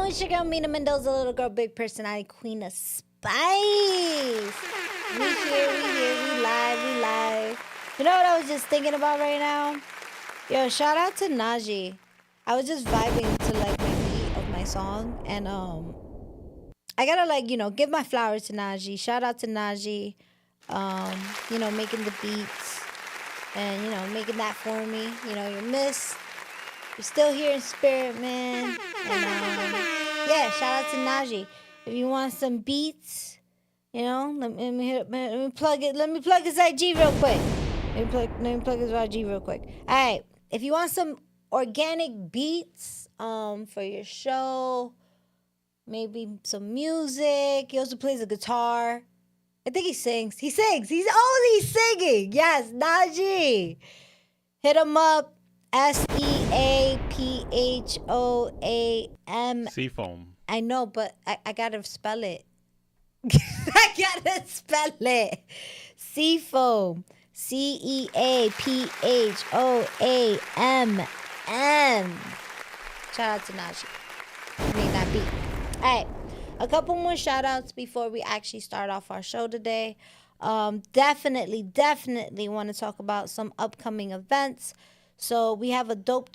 It's your girl, Mina Mendoza, little girl, big personality, queen of spice. We here, we live. You know what I was just thinking about right now? Yo, shout out to Najee. I was just vibing to like my beat of my song, and I gotta give my flowers to Najee. Shout out to Najee, making the beats and making that for me. You're missed. You're still here in spirit, man. And yeah, shout out to Najee. If you want some beats, let me plug it. Let me plug his IG real quick. Let me plug his IG real quick. All right. If you want some organic beats for your show, maybe some music. He also plays the guitar. I think he sings. He's only singing. Yes, Najee. Hit him up. SEAPHOAM. Seafoam. I know, but I gotta spell it. I gotta spell it. Seafoam. CEAPHOAMM. Shout out to Najee. That beat. All right. A couple more shout outs before we actually start off our show today. Definitely want to talk about some upcoming events. So we have a dope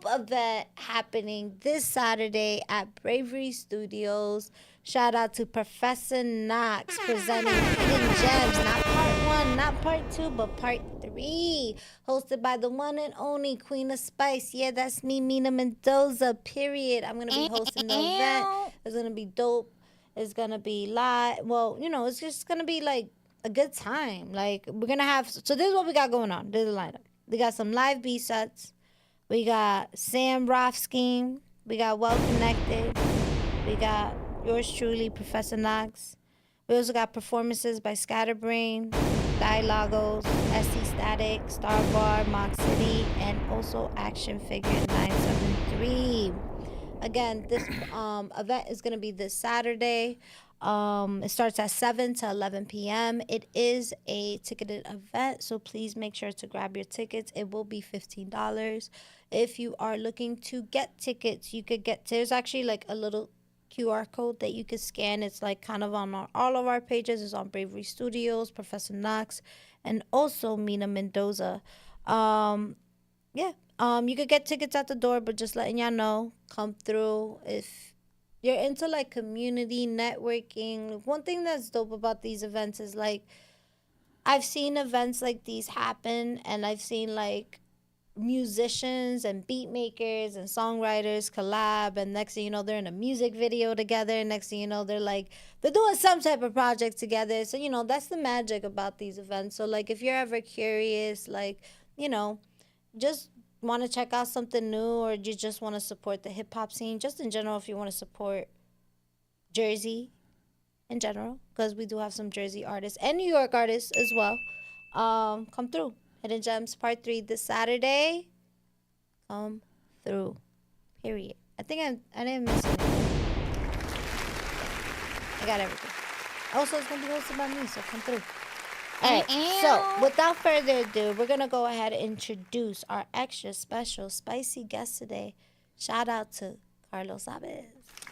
event happening this Saturday at Bravery Studios. Shout out to Professor Knox presenting Hidden Gems, not part 1, not part 2, but part 3. Hosted by the one and only Queen of Spice. Yeah, that's me, Mina Mendoza, period. I'm going to be hosting the event. It's going to be dope. It's going to be live. Well, it's just going to be like a good time. Like, we're going to have... So this is what we got going on. This is the lineup. We got some live B-sets. We got Sam Rothstein. We got Well Connected. We got yours truly, Professor Knox. We also got performances by Scatterbrain, Dialogos, SC Static, Star Bar, Mock City, and also Action Figure 973. Again, this event is going to be this Saturday. It starts at 7 to 11 p.m. It is a ticketed event, so please make sure to grab your tickets. It will be $15. If you are looking to get tickets, you could get... There's actually like a little QR code that you could scan. It's like kind of on all of our pages. It's on Bravery Studios, Professor Knox, and also Mina Mendoza. You could get tickets at the door, but just letting y'all know, come through if you're into like community networking. One thing that's dope about these events is like I've seen events like these happen, and I've seen like musicians and beat makers and songwriters collab, and next thing you know they're in a music video together, next thing you know they're doing some type of project together. So that's the magic about these events. So like if you're ever curious, just want to check out something new, or you just want to support the hip-hop scene, just in general, if you want to support Jersey in general, because we do have some Jersey artists and New York artists as well, come through. Hidden Gems Part 3 this Saturday. Come through. Period. I think I didn't miss anything. I got everything. Also, it's going to be hosted by me, so come through. All right, so without further ado, we're going to go ahead and introduce our extra special spicy guest today. Shout out to Carlos Sabess.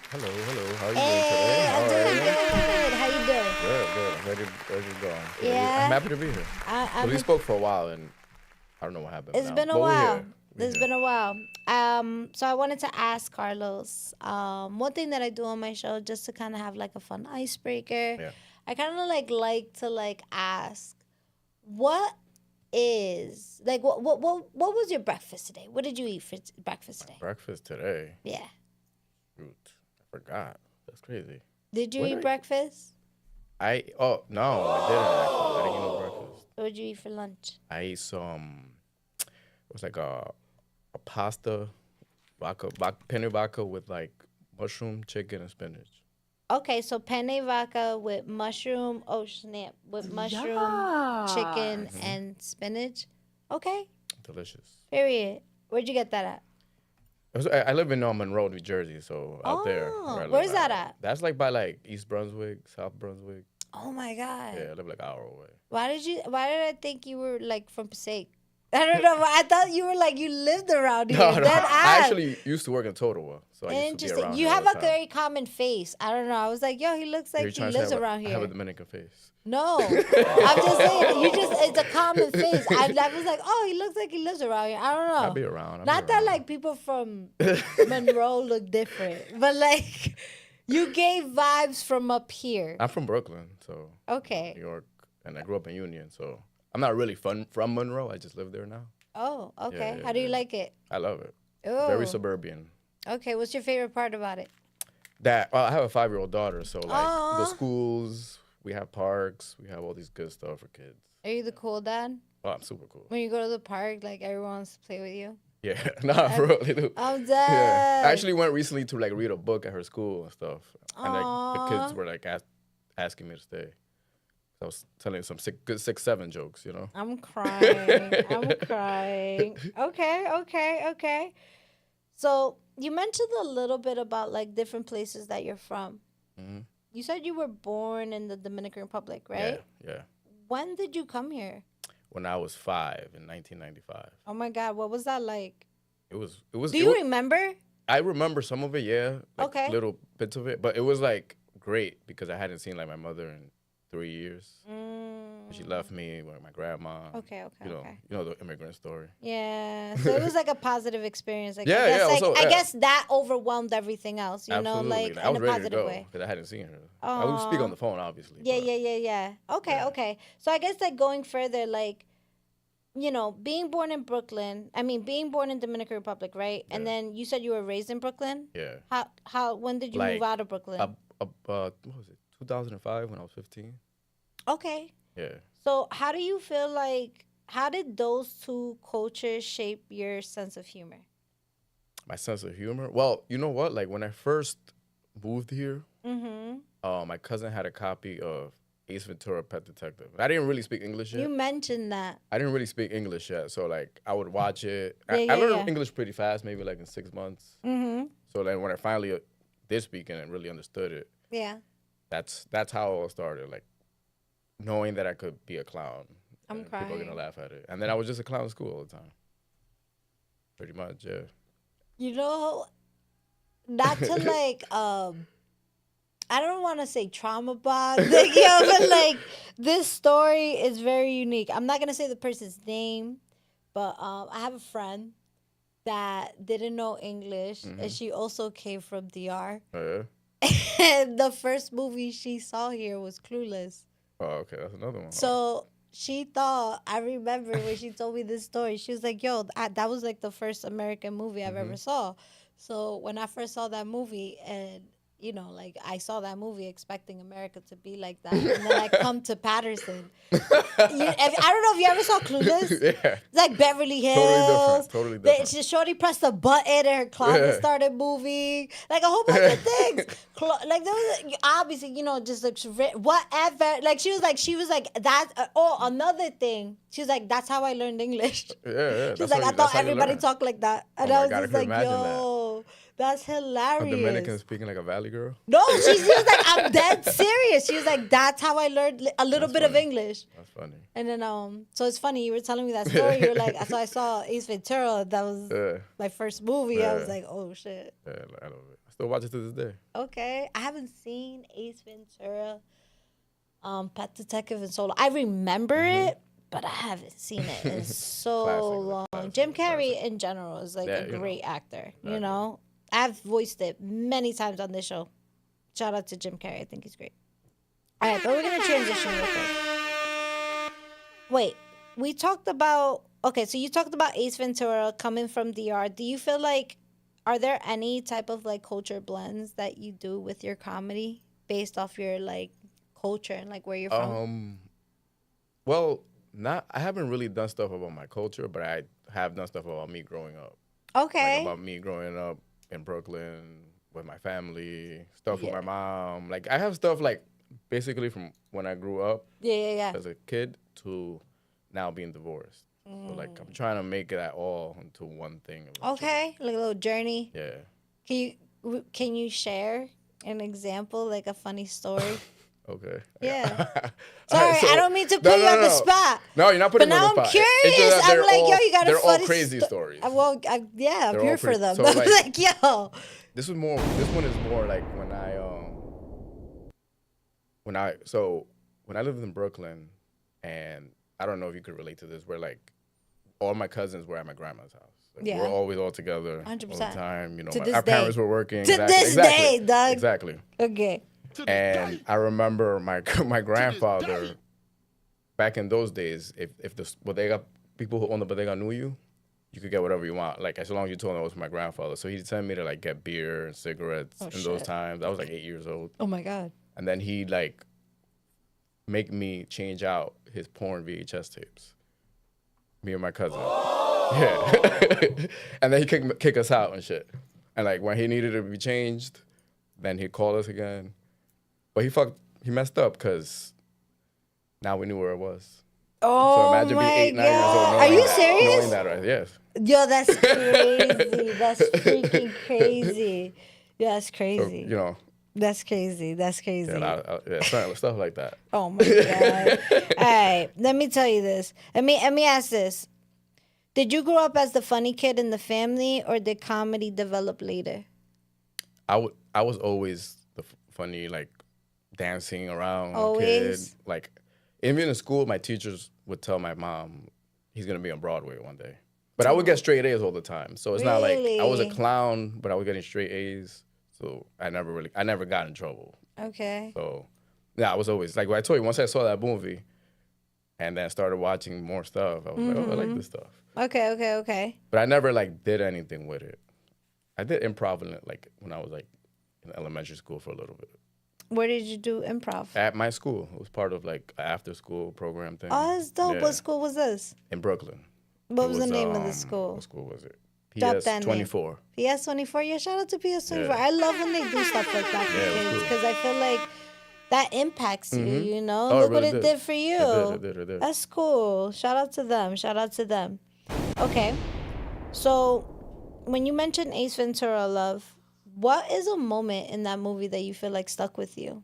Hello. How are you doing today? I'm doing good. How you doing? Good. Ready to go. Yeah. I'm happy to be here. We spoke for a while, and I don't know what happened. It's been a while. It's been a while. So I wanted to ask Carlos, one thing that I do on my show, just to kind of have like a fun icebreaker. Yeah. I kind of like to ask, what was your breakfast today? What did you eat for breakfast today? Breakfast today? Yeah. Shoot, I forgot. That's crazy. Did you What eat did breakfast? no, I didn't actually. I didn't eat no breakfast. What did you eat for lunch? I ate some. It was like a pasta, penne vodka with like mushroom, chicken, and spinach. Okay, so penne vodka with mushroom. Oh snap! With mushroom, chicken, and spinach. Okay. Delicious. Period. Where'd you get that at? I live in Monroe, New Jersey, so out there. Where I live, where's that at? That's like by like East Brunswick, South Brunswick. Oh my god. Yeah, I live like an hour away. Why did I think you were like from Passaic? I don't know. I thought you were like you lived around here. No, Dead I ass. actually used to work in Totowa, so I used to be Interesting. around You here have all a the time. very common face. I don't know. I was like, yo, he looks like he lives around here. I have a Dominican face. No, I'm just saying. It's a common face. I was like, oh, he looks like he lives around here. I don't know. I'll be around. Not that like people from Monroe look different, but like you gave vibes from up here. I'm from Brooklyn, so Okay. New York, and I grew up in Union, so I'm not really from Monroe. I just live there now. Oh, okay. Yeah, How do you yeah. like it? I love it. Oh. Very suburban. Okay, what's your favorite part about it? That I have a 5-year-old daughter, so like Aw. the schools, we have parks, we have all these good stuff for kids. Are you the cool dad? Oh, I'm super cool. When you go to the park, like everyone wants to play with you? Yeah, nah, for real, they do. I'm Yeah, dead. I actually went recently to like read a book at her school and stuff, and like the kids Aw. were like asking me to stay. I was telling some good 6-7 jokes, you know. I'm crying. I'm crying. Okay. So you mentioned a little bit about like different places that you're from. Mhm. You said you were born in the Dominican Republic, right? Yeah. When did you come here? When I was 5 in 1995, Oh my God, what was that like? it was. Do you remember? I remember some of it, yeah, like Okay. little bits of it, but it was like great because I hadn't seen like my mother in 3 years. She left me with my grandma. Okay. You know the immigrant story. Yeah. So it was like a positive experience. Like, Yeah, I guess, yeah, like, also, I yeah. guess that overwhelmed everything else, you know, Absolutely. like I in was a ready to positive go way. because I hadn't seen her. I would speak on the phone, obviously. Yeah. but- Okay. So I guess like going further, like, you know, being born in Dominican Republic, right? And Yeah. then you said you were raised in Brooklyn. Yeah. When did you Like, move out of Brooklyn? What was it? 2005 when I was 15. Okay. Yeah. So how do you feel like? How did those two cultures shape your sense of humor? My sense of humor. Well, you know what? Like when I first moved here, Mm-hmm. my cousin had a copy of Ace Ventura, Pet Detective. I didn't really speak English yet. You mentioned that. I didn't really speak English yet, so like I would watch it. Yeah, I learned yeah. English pretty fast, maybe like in 6 months. Mm-hmm. So then when I finally did speak and really understood it, Yeah. that's how it all started. Like knowing that I could be a clown. I'm and people are crying. gonna laugh at it, and then I was just a clown in school all the time. Pretty much, yeah. You know, not to like I don't want to say trauma bond, like, but like this story is very unique. I'm not gonna say the person's name, but I have a friend that didn't know English, and she also came from DR. Oh, yeah. And the first movie she saw here was Clueless. Oh, okay, that's another one. So she thought, I remember when she told me this story, she was like, yo, that was like the first American movie I've ever saw. So when I first saw that movie, and, you know, like I saw that movie expecting America to be like that. And then I come to Patterson. I don't know if you ever saw Clueless. Yeah. It's like Beverly Hills. Totally different. Shorty pressed a button and her closet started moving. Like a whole bunch of things. Like there was obviously, you know, just like whatever. Like she was like that. Another thing. She was like, that's how I learned English. Yeah. She's like, I thought everybody talked like that, and I was God, I just could like, imagine yo, that's A hilarious. Dominican speaking like a Valley girl. No, she was like, I'm dead serious. She was like, that's how I learned a little That's bit of funny. English. That's funny. And then, so it's funny, you were telling me that story. You were like, so I saw Ace Ventura. That was Yeah. my first movie. I was Yeah. like, oh, shit. Yeah, I love it. I still watch it to this day. Okay. I haven't seen Ace Ventura, Pet Detective in so long. I remember it, but I haven't seen it in so Classic, long. classic, Jim Carrey classic. in general is like Yeah, a you know. great actor. You Exactly. know, I've voiced it many times on this show. Shout out to Jim Carrey. I think he's great. All right, but we're going to transition real quick. Wait, we talked about, okay, so you talked about Ace Ventura coming from DR. Do you feel like, are there any type of like culture blends that you do with your comedy? based off your like culture and like where you're from? Well, I haven't really done stuff about my culture, but I have done stuff about me growing up. Okay. Like about me growing up in Brooklyn with my family, stuff with my mom. Like I have stuff like basically from when I grew up as a kid to now being divorced. So like I'm trying to make that all into one thing. Okay, like a little journey. Yeah. Can you share an example, like a funny story? Okay. Yeah. All Sorry, right, so, I don't mean to put you on the spot. No, you're not putting me on the spot. But now I'm curious. I'm like, yo, you got a funny They're all crazy stories. Well, yeah, I'm here for them. So I'm like, yo. This one is more like when I lived in Brooklyn, and I don't know if you could relate to this, where like all my cousins were at my grandma's house. Like, we're always all together 100%. all the time. You know, our parents were working. To this day, Doug. Exactly. Okay. And I remember my grandfather back in those days, if the bodega people who owned the bodega knew you could get whatever you want. Like as long as you told them it was my grandfather. So he'd send me to like get beer and cigarettes in those times. I was like 8 years old. Oh my God. And then he'd like make me change out his porn VHS tapes. Me and my cousin. Yeah. And then he'd kick us out and shit. And like when he needed to be changed, then he'd call us again. But he messed up because now we knew where it was. Oh, so imagine being 8, 9 years old. Are you serious? Knowing that, right? Yes. Yo, that's crazy. That's freaking crazy. Yeah, that's crazy. So, you know. That's crazy. That's crazy. Yeah, stuff like that. Oh my God. All right, let me tell you this. Let me ask this. Did you grow up as the funny kid in the family, or did comedy develop later? I was always the funny, like dancing around always? Kid. Like even in school, my teachers would tell my mom he's gonna be on Broadway one day. But I would get straight A's all the time. So it's not like I was a clown, but I was getting straight A's. So I never got in trouble. Okay. So yeah, I was always like what I told you, once I saw that movie and then started watching more stuff, I was like, oh, I like this stuff. Okay. But I never like did anything with it. I did improv in it like when I was like in elementary school for a little bit. Where did you do improv? At my school. It was part of like an after school program thing. Oh, that's dope. Yeah. What school was this? In Brooklyn. What was the name of the school? What school was it? PS24. PS24. Yeah, shout out to PS24. Yeah. I love when they do stuff like that for kids because I feel like that impacts you, you know? Look what it did for you. It did. That's cool. Shout out to them. Okay. So when you mentioned Ace Ventura, love, what is a moment in that movie that you feel like stuck with you?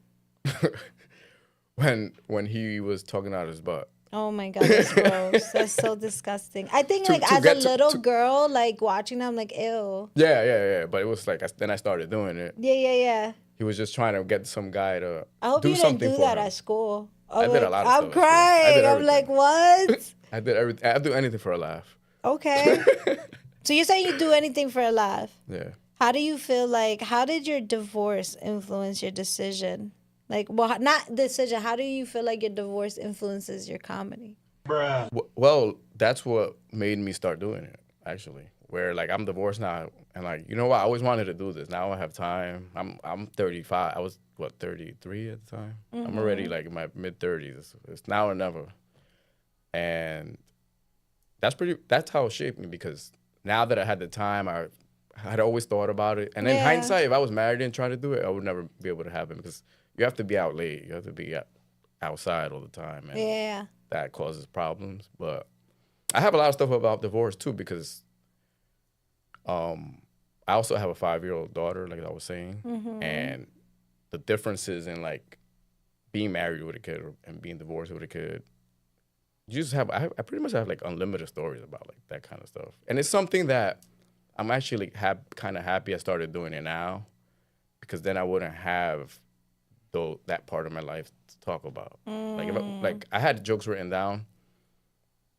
when he was talking out his butt. Oh my God, that's gross. That's so disgusting. I think like as a little girl, like watching them, I'm like, ew. Yeah. But it was like, then I started doing it. Yeah. He was just trying to get some guy to I hope do you something didn't do that at school. I did a lot of stuff. I'm crying. I'm like, what? I did everything. I'd do anything for a laugh. Okay. So you're saying you do anything for a laugh? Yeah. How do you feel like, how did your divorce influence your decision? Like, well, not decision. How do you feel like your divorce influences your comedy? Bruh. Well, that's what made me start doing it, actually. Where, like, I'm divorced now, and, like, you know what? I always wanted to do this. Now I have time. I'm 35. I was, 33 at the time? I'm already, like, in my mid-30s. It's now or never. And that's how it shaped me, because now that I had the time, I had always thought about it. And in hindsight, if I was married and tried to do it, I would never be able to have it, because you have to be out late. You have to be outside all the time. And that causes problems. But I have a lot of stuff about divorce, too, because I also have a 5-year-old daughter, like I was saying. And the differences in, like, being married with a kid and being divorced with a kid, you just have, I pretty much have, like, unlimited stories about, like, that kind of stuff. And it's something that I'm actually kind of happy I started doing it now, because then I wouldn't have that part of my life to talk about. Like I had jokes written down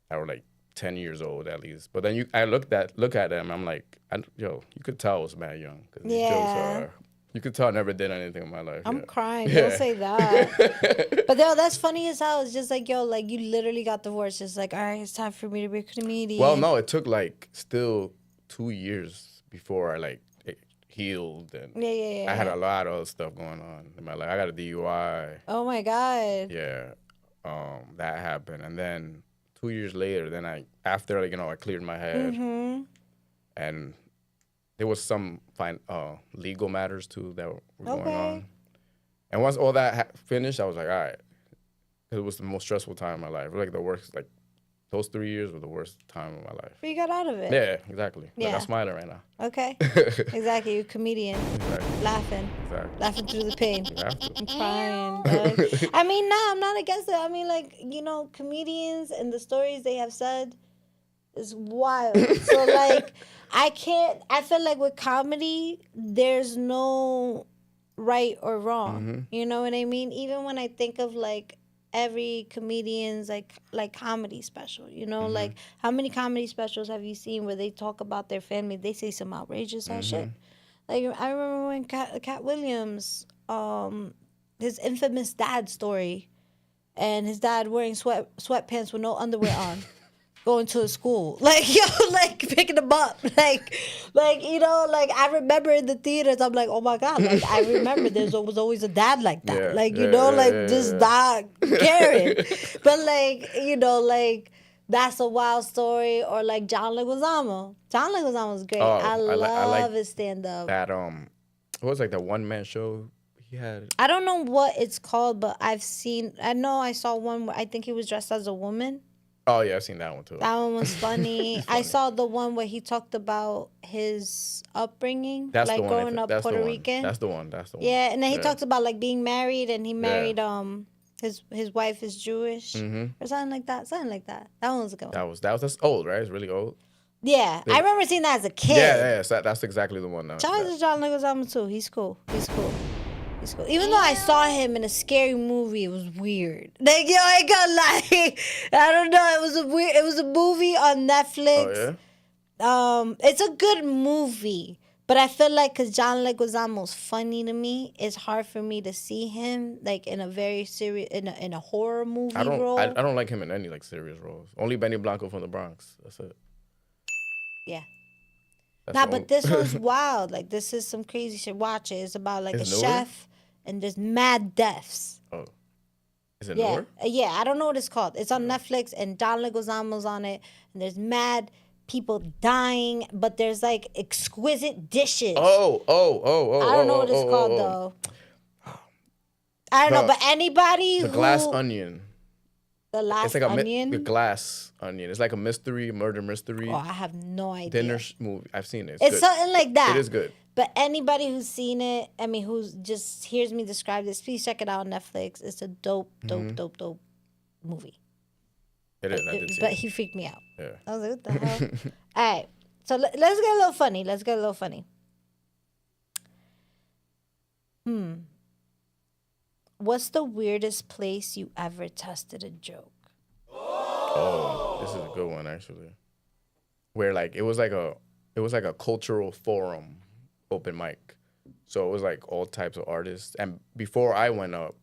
that were like 10 years old at least. But then I look at them, I'm like, you could tell I was mad young. Because these jokes you could tell I never did anything in my life. I'm crying. Don't say that. But yo, that's funny as hell. It's just like, yo, like you literally got divorced. It's like, all right, it's time for me to be a comedian. Well, no, it took like still 2 years before healed, and Yeah. I had a lot of other stuff going on in my life. I got a DUI. Oh my God. Yeah, that happened, and then 2 years later, then after I cleared my head, and there was some legal matters too that were going on. And once all that finished, I was like, all right. It was the most stressful time of my life. Like the worst, like those 3 years were the worst time of my life. But you got out of it. Yeah, exactly. Yeah. Like, I'm smiling right now. Okay. Exactly. You're a comedian. Exactly. Laughing. Exactly. Laughing through the pain. You have to. I'm crying. Dog. I mean, no, I'm not against it. I mean, like, comedians and the stories they have said is wild. So, like, I feel like with comedy, there's no right or wrong. You know what I mean? Even when I think of, like, every comedian's like comedy special, like how many comedy specials have you seen where they talk about their family? They say some outrageous ass shit. Like I remember when Cat Williams, his infamous dad story, and his dad wearing sweatpants with no underwear on. Going to a school, like picking them up, like I remember in the theaters, I'm like, oh my God, like I remember there was always a dad like that, just not caring, but like that's a wild story, or like John Leguizamo. John Leguizamo was great. I love his stand up. That it was like the one man show he had. I don't know what it's called, but I saw one where I think he was dressed as a woman. Oh, yeah, I've seen that one, too. That one was funny. I saw the one where he talked about his upbringing, that's like the one, growing up that's Puerto the one. Rican. That's the one. Yeah, and then he talks about, like, being married, and he married his wife is Jewish or something like that. That one was a good one. That's old, right? It's really old. Yeah, I remember seeing that as a kid. Yeah, that's exactly the one. Shout out to John Leguizamo, too. He's cool. Even though I saw him in a scary movie, it was weird. Like, I ain't gonna lie. I don't know. It was a movie on Netflix. Oh, yeah? It's a good movie, but I feel like because John Leguizamo's funny to me, it's hard for me to see him like in a very serious in a horror movie role. I don't like him in any like serious roles. Only Benny Blanco from The Bronx. That's it. Yeah. That's but this was wild. Like, this is some crazy shit. Watch it. It's about like It's a newer? chef, and there's mad deaths. Oh, is it Yeah, newer? yeah. I don't know what it's called. It's on Netflix, and John Leguizamo's on it. And there's mad people dying, but there's like exquisite dishes. Oh. I don't know what it's called though. I don't know, but anybody the who glass onion. The Last It's like Onion. the glass onion. It's like a murder mystery. Oh, I have no idea. Dinner movie. I've seen it. It's good. something like that. It is good. But anybody who's seen it, I mean, who's just hears me describe this, please check it out on Netflix. It's a dope movie. It is. I did see But it. he freaked me out. Yeah. I was like, what the hell? All right. So let's get a little funny. What's the weirdest place you ever tested a joke? Oh, this is a good one actually. Where like it was like a cultural forum open mic. So it was like all types of artists. And before I went up,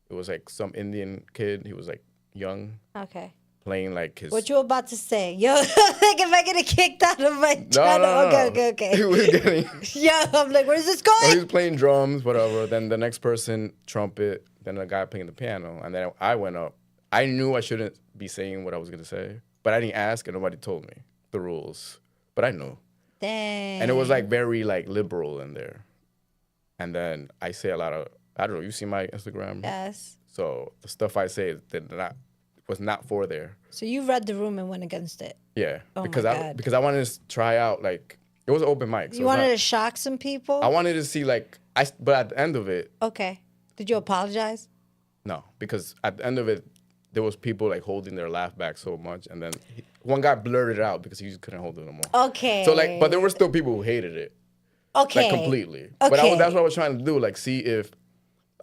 it was like some Indian kid. He was like young. Okay. Playing like his. What you about to say? Yo, like if I get kicked out of my channel. No. Okay. He was getting. Yeah, I'm like, where's this going? Oh, he was playing drums, whatever. Then the next person, trumpet. Then the guy playing the piano. And then I went up. I knew I shouldn't be saying what I was going to say. But I didn't ask and nobody told me the rules. But I knew. Dang. And it was like very like liberal in there. And then I say a lot of, I don't know, you see my Instagram? Yes. So the stuff I say was not for there. So you read the room and went against it. Yeah. Oh because my God. because I wanted to try out like, it was an open mic. So You wanted to shock some people? I wanted to see like, but at the end of it. Okay. Did you apologize? No, because at the end of it, there was people like holding their laugh back so much. And then one guy blurted it out because he just couldn't hold it no more. Okay. So like, but there were still people who hated it. Okay. Like completely. Okay. But that's what I was trying to do. Like see if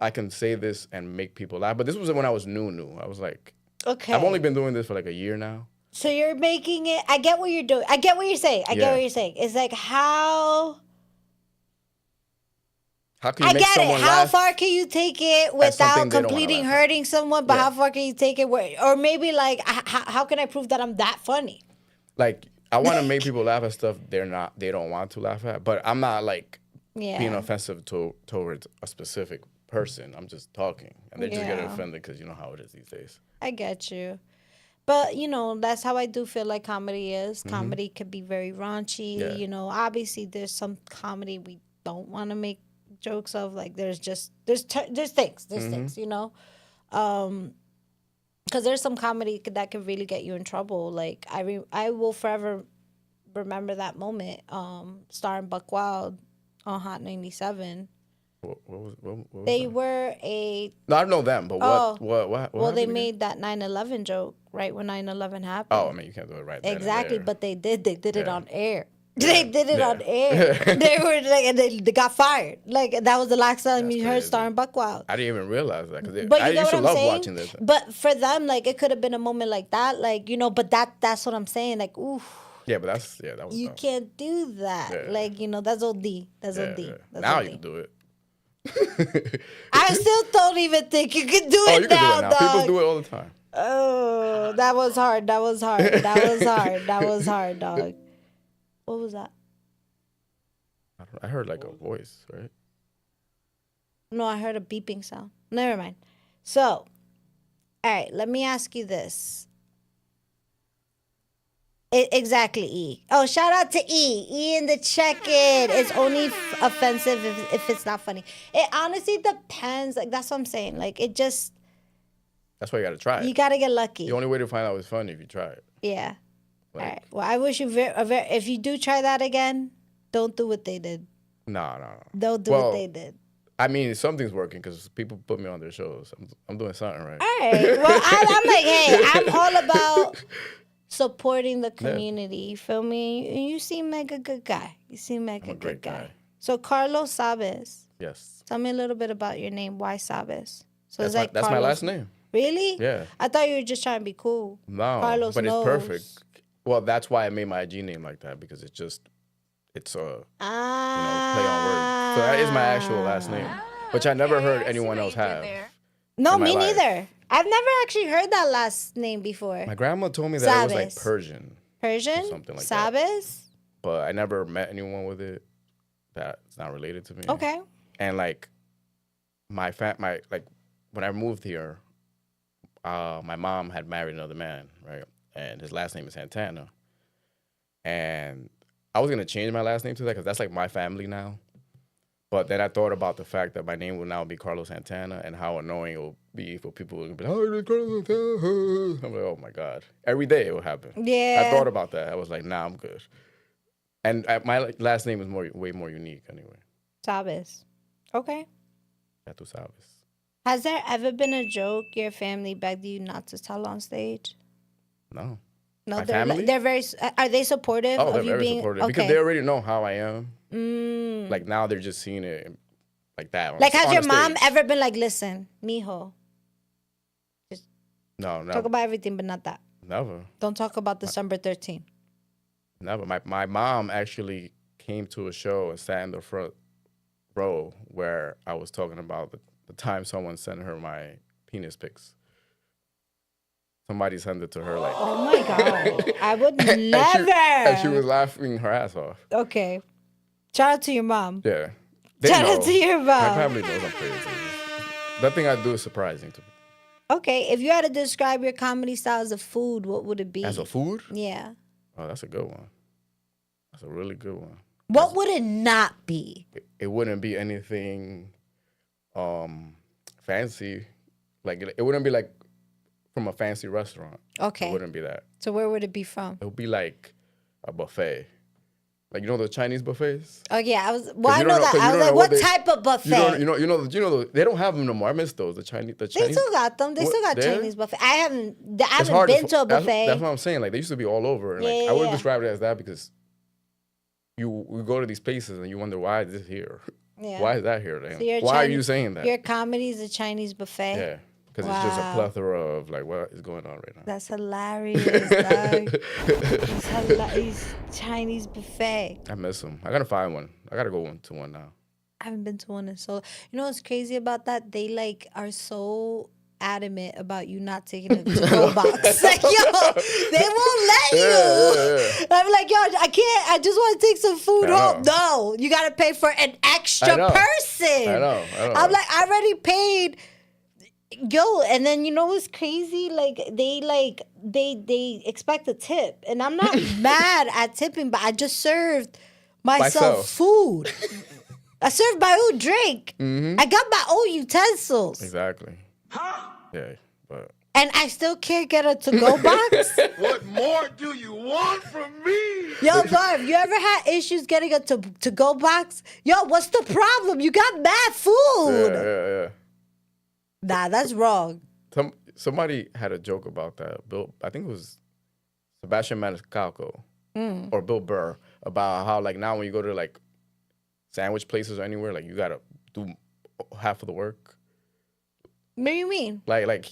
I can say this and make people laugh. But this was when I was new. I was like, Okay. I've only been doing this for like a year now. So you're making it. I get what you're doing. I get what you're saying. It's like how can you I make get it. someone How laugh? far can you take it something without they don't wanna completing laugh at? hurting someone? But Yeah. how far can you take it? Or maybe like, how can I prove that I'm that funny? Like I want to make people laugh at stuff they don't want to laugh at. But I'm not like being offensive towards a specific person. I'm just talking, and they just get offended because you know how it is these days. I get you. But, that's how I do feel like comedy is. Comedy could be very raunchy. Yeah. Obviously there's some comedy we don't want to make jokes of. Like there's things, because there's some comedy that could really get you in trouble. Like I will forever remember that moment starring Buck Wild on Hot 97. What was They that? were a... No, I know them, but what Well, they happened made that 9/11 joke right when 9/11 happened. Oh, I mean, you can't do it right then and Exactly, there. but they did it on air. Yeah. They did it on air. They were like, and they got fired. Like that was the last time That's you heard crazy. starring Buck Wild. I didn't even realize that because But I you get used what to I'm love saying? watching this. But for them, like it could have been a moment like that, like but that's what I'm saying. Like, oof. Yeah, but that was You dumb. can't do that. Yeah. Like, that's OD. That's Yeah, OD. yeah. That's Now OD. you can do it. I still don't even think you can do Oh, it you can now, do it now. dog. People do it all the time. Oh, that was hard. That was hard. That was hard, dog. What was that? I heard like a voice, right? No, I heard a beeping sound. Never mind. So, all right, let me ask you this. Exactly, E. Oh, shout out to E. E in the check-in. It's only offensive if it's not funny. It honestly depends. Like, that's what I'm saying. Like, it just... That's why you got to try it. You got to get lucky. The only way to find out it's funny if you try it. Yeah. Like, All right. Well, I wish you if you do try that again, don't do what they did. No. Don't do what they did. I mean, something's working because people put me on their shows. I'm doing something right. All right. Well, I'm like, hey, I'm all about supporting the community. You feel me? You seem like a good guy. You seem like I'm a a good great guy. guy. So Carlos Sabess. Yes. Tell me a little bit about your name. Why Sabess? So That's, it's like that's my Carlos. last name. Really? Yeah. I thought you were just trying to be cool. No, Carlos but knows. it's perfect. Well, that's why I made my IG name like that because it's play on words. So that is my actual last name, which I never heard anyone else have. No, in my me life. neither. I've never actually heard that last name before. My grandma told me that it was like Sabess. Persian, Persian? or something like that. Sabess? But I never met anyone with it that's not related to me. Okay. And like my when I moved here, my mom had married another man, right? And his last name is Santana. And I was gonna change my last name to that because that's like my family now. But then I thought about the fact that my name will now be Carlos Santana and how annoying it will be for people to be like, oh, Carlos Santana. I'm like, oh my God. Every day it will happen. Yeah. I thought about that. I was like, nah, I'm good. And my last name is way more unique anyway. Sabess. Okay. Ya tú sabes. Has there ever been a joke your family begged you not to tell on stage? No. No, My they're family? they're very. Are they supportive Oh, they're of you very being supportive okay? because they already know how I am. Mm. Like now they're just seeing it like that. Like, has on your the mom stage. ever been like, listen, mijo, No, talk about everything but not that. never. Don't talk about December 13th. Never. My mom actually came to a show and sat in the front row where I was talking about the time someone sent her my penis pics. Somebody sent it to her like. Oh my God. I would and never. and she was laughing her ass off. Okay. Shout out to your mom. Yeah. They Shout know. out to your My mom. family knows I'm crazy. Nothing I do is surprising to me. Okay. If you had to describe your comedy style as a food, what would it be? As a food? Yeah. Oh, that's a good one. That's a really good one. What would it not be? It wouldn't be anything fancy. Like it wouldn't be like from a fancy restaurant. Okay. It wouldn't be that. So where would it be from? It would be like a buffet. Like, you know the Chinese buffets? Oh yeah, I was. Well, I you know don't that. know- 'cause I you was don't like, know what what type of buffet? They don't have them no more. I miss those. The Chinese. They still got them. They still got There? Chinese buffet. I haven't It's hard been to a that's- buffet. That's what I'm saying. Like, they used to be all over. And, like, Yeah, I would yeah. describe it as that because we go to these places and you wonder why is this here? Yeah. Why is that here? Then? So your Why are Chinese- you saying that? Your comedy is a Chinese buffet. Yeah, because it's just a Wow. plethora of like what is going on right now. That's hilarious, dog. It's Chinese buffet. I miss them. I gotta find one. I gotta go to one now. I haven't been to one in so. You know what's crazy about that? They like are so adamant about you not taking a to-go box. Like, yo, they won't let you. Yeah. I'm like, yo, I can't. I just want to take some food I home. know. No, you got to pay for an extra I know. person. I know. I'm like, I already paid. Yo, and then you know what's crazy? Like they expect a tip, and I'm not mad at tipping, but I just served myself food. I served my own drink. I got my own utensils. Exactly. Yeah, but And I still can't get a to-go box? What more do you want from me? Yo, Barb, you ever had issues getting a to-go box? Yo, what's the problem? You got mad food. yeah. Nah, that's wrong. Somebody had a joke about that. Bill, I think it was Sebastian Maniscalco or Bill Burr, about how like now when you go to like sandwich places or anywhere, like you gotta do half of the work. What do you mean? Like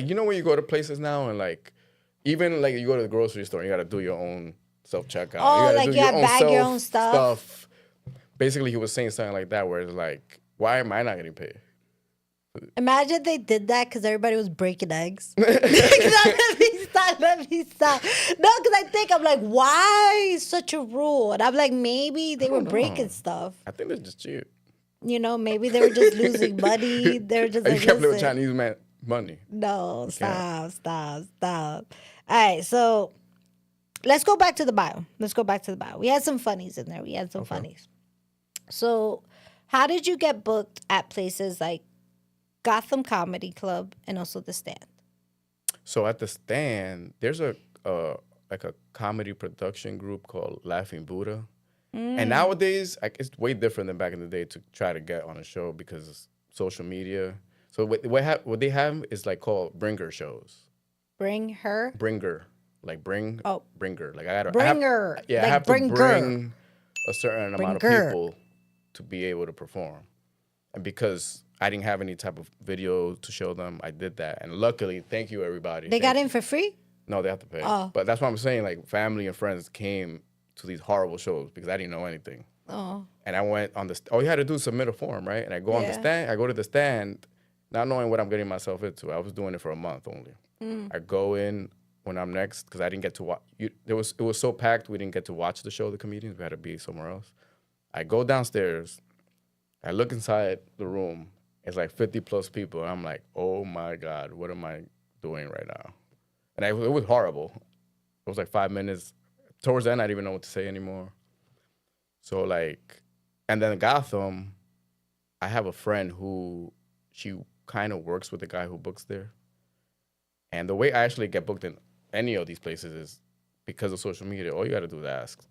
you know when you go to places now and like even like you go to the grocery store, you gotta do your own self checkout. Oh, you like you gotta bag your own stuff. Basically, he was saying something like that, where it's like, why am I not getting paid? Imagine they did that because everybody was breaking eggs. Let me stop. No, because I'm like, why such a rule? And I'm like, maybe they were breaking stuff. I think they're just cheap. You know, maybe they were just losing money. They were just You like, can't play with listen. Chinese money. No, stop. All right, so let's go back to the bio. We had some funnies in there. Funnies. So how did you get booked at places like Gotham Comedy Club and also The Stand? So at The Stand, there's a comedy production group called Laughing Buddha. And nowadays, like, it's way different than back in the day to try to get on a show because of social media. So what they have is like called bringer shows. Bringer. Like bring. Oh. Bringer. Like I have to bring a certain amount of people to be able to perform. And because I didn't have any type of video to show them, I did that. And luckily, thank you, everybody. They got in for free? No, they have to pay. Oh. But that's what I'm saying. Like, family and friends came to these horrible shows because I didn't know anything. Oh. And I went on all you had to do is submit a form, right? And I go on the stand. I go to the stand, not knowing what I'm getting myself into. I was doing it for a month only. I go in when I'm next because I didn't get to watch. It was so packed, we didn't get to watch the show, the comedians. We had to be somewhere else. I go downstairs. I look inside the room. It's like 50 plus people. And I'm like, oh my God, what am I doing right now? And it was horrible. It was like 5 minutes. Towards the end, I didn't even know what to say anymore. So like, and then Gotham, I have a friend who, she kind of works with the guy who books there. And the way I actually get booked in any of these places is because of social media. All you got to do is ask.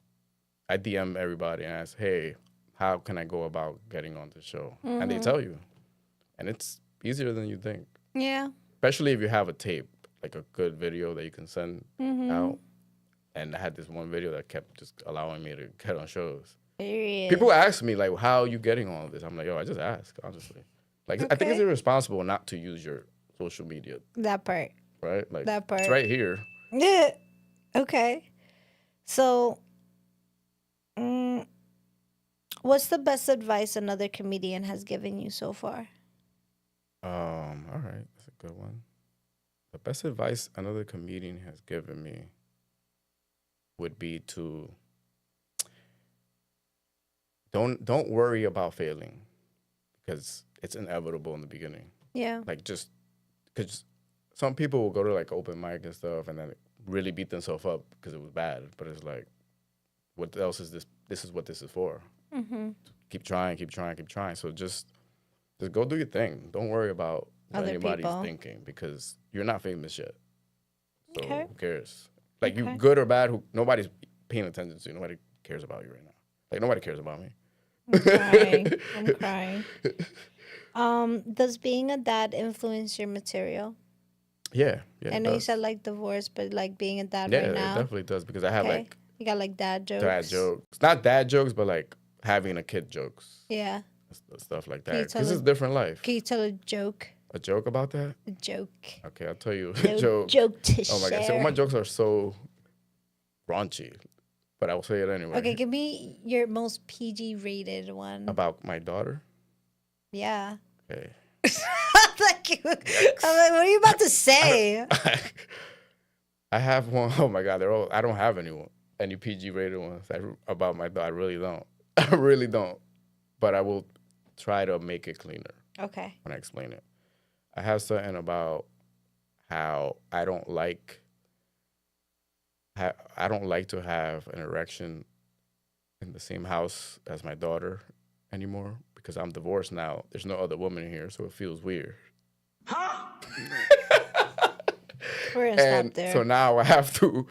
I DM everybody and ask, hey, how can I go about getting on the show? And they tell you. And it's easier than you think. Yeah. Especially if you have a tape, like a good video that you can send out. And I had this one video that kept just allowing me to get on shows. Period. People ask me, like, how are you getting all of this? I'm like, yo, I just ask, honestly. Like, I think it's irresponsible not to use your social media. That part. Right? Like, That part. it's right here. Yeah. Okay. So, what's the best advice another comedian has given you so far? All right. That's a good one. The best advice another comedian has given me would be to don't worry about failing because it's inevitable in the beginning. Yeah. Like, just because some people will go to like open mic and stuff and then really beat themselves up because it was bad. But it's like, what else is this? This is what this is for. Keep trying. So just go do your thing. Don't worry about what Other anybody's people. thinking because you're not famous yet. So Okay. who cares? Like, you good or bad, nobody's paying attention to you. Nobody cares about you right now. Like, nobody cares about me. I'm crying. Does being a dad influence your material? Yeah. I know you said like divorce, but like being a dad yeah, right it now. definitely does because I have like You got like dad jokes. dad jokes. Not dad jokes, but like having a kid jokes. Yeah. Stuff like Can you that. tell Because it's us- a different life. Can you tell a joke? A joke about that? A joke. Okay, I'll tell you No a joke. joke to Oh my God. share. So my jokes are so raunchy, but I'll say it anyway. Okay, give me your most PG rated one. About my daughter? Yeah. Okay. Like, I'm like, what are you about to say? I have one. Oh my God, they're all. I don't have any PG rated ones about my dog. I really don't. I really don't. But I will try to make it cleaner Okay. when I explain it. I have something about how I don't like to have an erection in the same house as my daughter anymore because I'm divorced now. There's no other woman here, so it feels weird. We're gonna stop there. So now I have to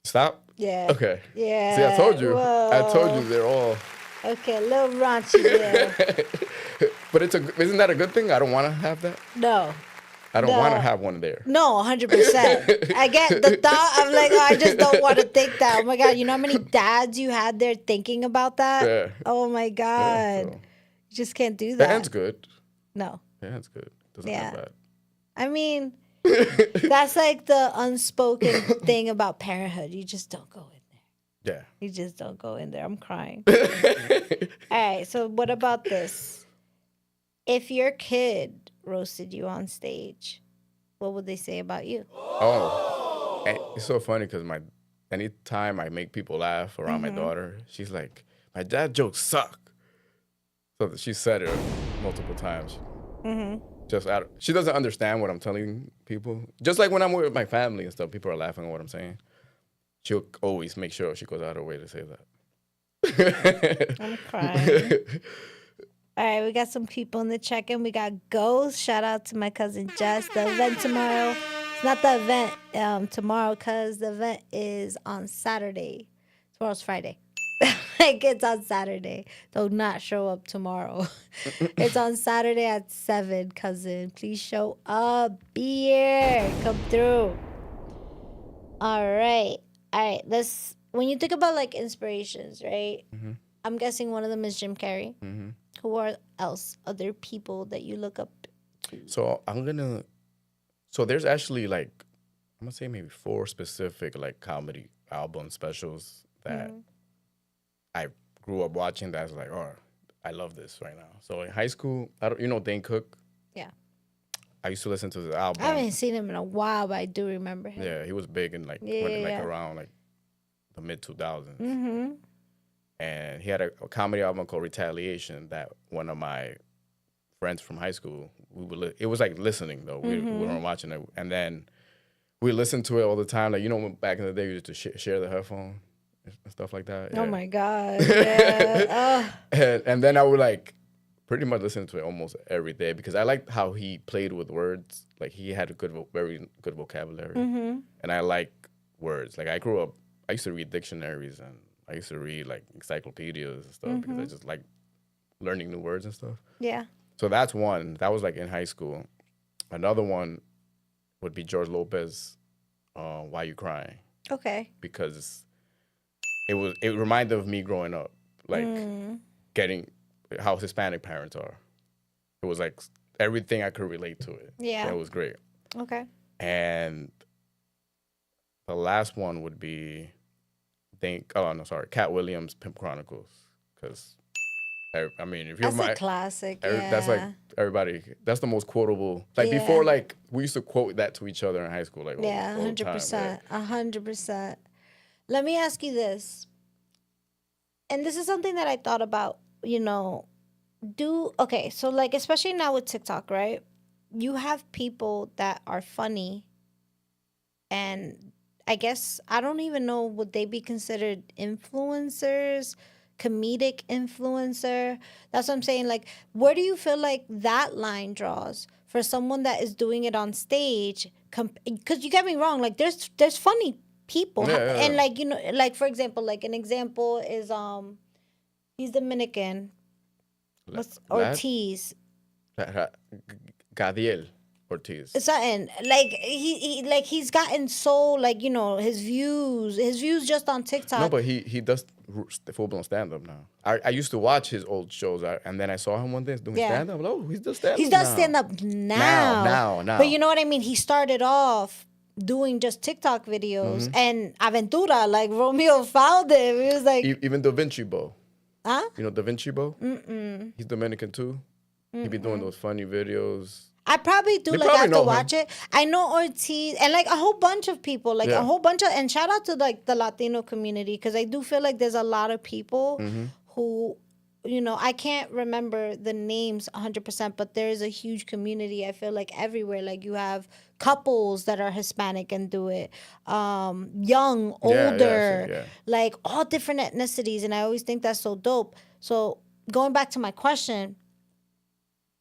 stop. Yeah. Okay. Yeah. See, I told you. Whoa. I told you they're all. Okay, a little raunchy there. But isn't that a good thing? I don't want to have that. No. I don't want to have one there. No, 100%. I get the thought of like, oh, I just don't want to think that. Oh my God, you know how many dads you had there thinking about that? Yeah. Oh my God. Yeah, so. You just can't do that. That's good. No. That's good. Doesn't sound bad. I mean, that's like the unspoken thing about parenthood. You just don't go in there. Yeah. You just don't go in there. I'm crying. All right, so what about this? If your kid roasted you on stage, what would they say about you? Oh, and it's so funny because anytime I make people laugh around my daughter, she's like, "My dad jokes suck." So she said it multiple times. She doesn't understand what I'm telling people. Just like when I'm with my family and stuff, people are laughing at what I'm saying. She'll always make sure she goes out of her way to say that. I'm crying. All right, we got some people in the check-in. We got Ghost. Shout out to my cousin Jess. The event tomorrow. It's not the event tomorrow because the event is on Saturday. Tomorrow's Friday. Like, it's on Saturday. Do not show up tomorrow. It's on Saturday at 7, cousin. Please show up. Be here. Come through. All right. When you think about, like, inspirations, right? I'm guessing one of them is Jim Carrey. Who are other people that you look up to? So so there's actually like, I'm gonna say maybe 4 specific like comedy album specials that I grew up watching that's like, oh, I love this right now. So in high school, Dane Cook? Yeah. I used to listen to his album. I haven't seen him in a while, but I do remember him. Yeah, he was big in like, around like the mid 2000s. And he had a comedy album called Retaliation that one of my friends from high school, it was like listening though. We weren't watching it. And then we listened to it all the time. Like, back in the day, we used to share the headphone and stuff like that. Oh my God. Yeah. And then I would like pretty much listen to it almost every day because I liked how he played with words. Like he had a very good vocabulary. And I like words. Like I used to read dictionaries and I used to read like encyclopedias and stuff because I just like learning new words and stuff. Yeah. So that's one. That was like in high school. Another one would be George Lopez, Why You Crying? Okay. Because it reminded of me growing up, like getting how Hispanic parents are. It was like everything I could relate to it. Yeah. It was great. Okay. And the last one would be Cat Williams' Pimp Chronicles, because I mean, if you're that's a classic. That's like everybody. That's the most quotable. Like before, like we used to quote that to each other in high school. Like 100%, 100%. Let me ask you this, and this is something that I thought about. So like especially now with TikTok, right? You have people that are funny, and I guess, I don't even know, would they be considered influencers, comedic influencer? That's what I'm saying. Like, where do you feel like that line draws for someone that is doing it on stage? Because you get me wrong, like there's funny people. And like, like for example, like an example is, he's Dominican. Ortiz. Gadiel Ortiz. Something like he's gotten so like his views just on TikTok. No, but he does full blown stand up now. I used to watch his old shows and then I saw him one day doing stand up. Oh, he does stand up. He does stand up now. But you know what I mean? He started off doing just TikTok videos and Aventura, like Romeo found him. He was like even Da Vinci Bo. Huh? Da Vinci Bo? He's Dominican too. He be doing those funny videos. I probably do. They Like, I probably have to know him. watch it. I know Ortiz and like a whole bunch of people, like a whole bunch of, and shout out to like the Latino community because I do feel like there's a lot of people who, you know, I can't remember the names 100%, but there is a huge community. I feel like everywhere. Like you have couples that are Hispanic and do it, young, older, like all different ethnicities, and I always think that's so dope. So going back to my question.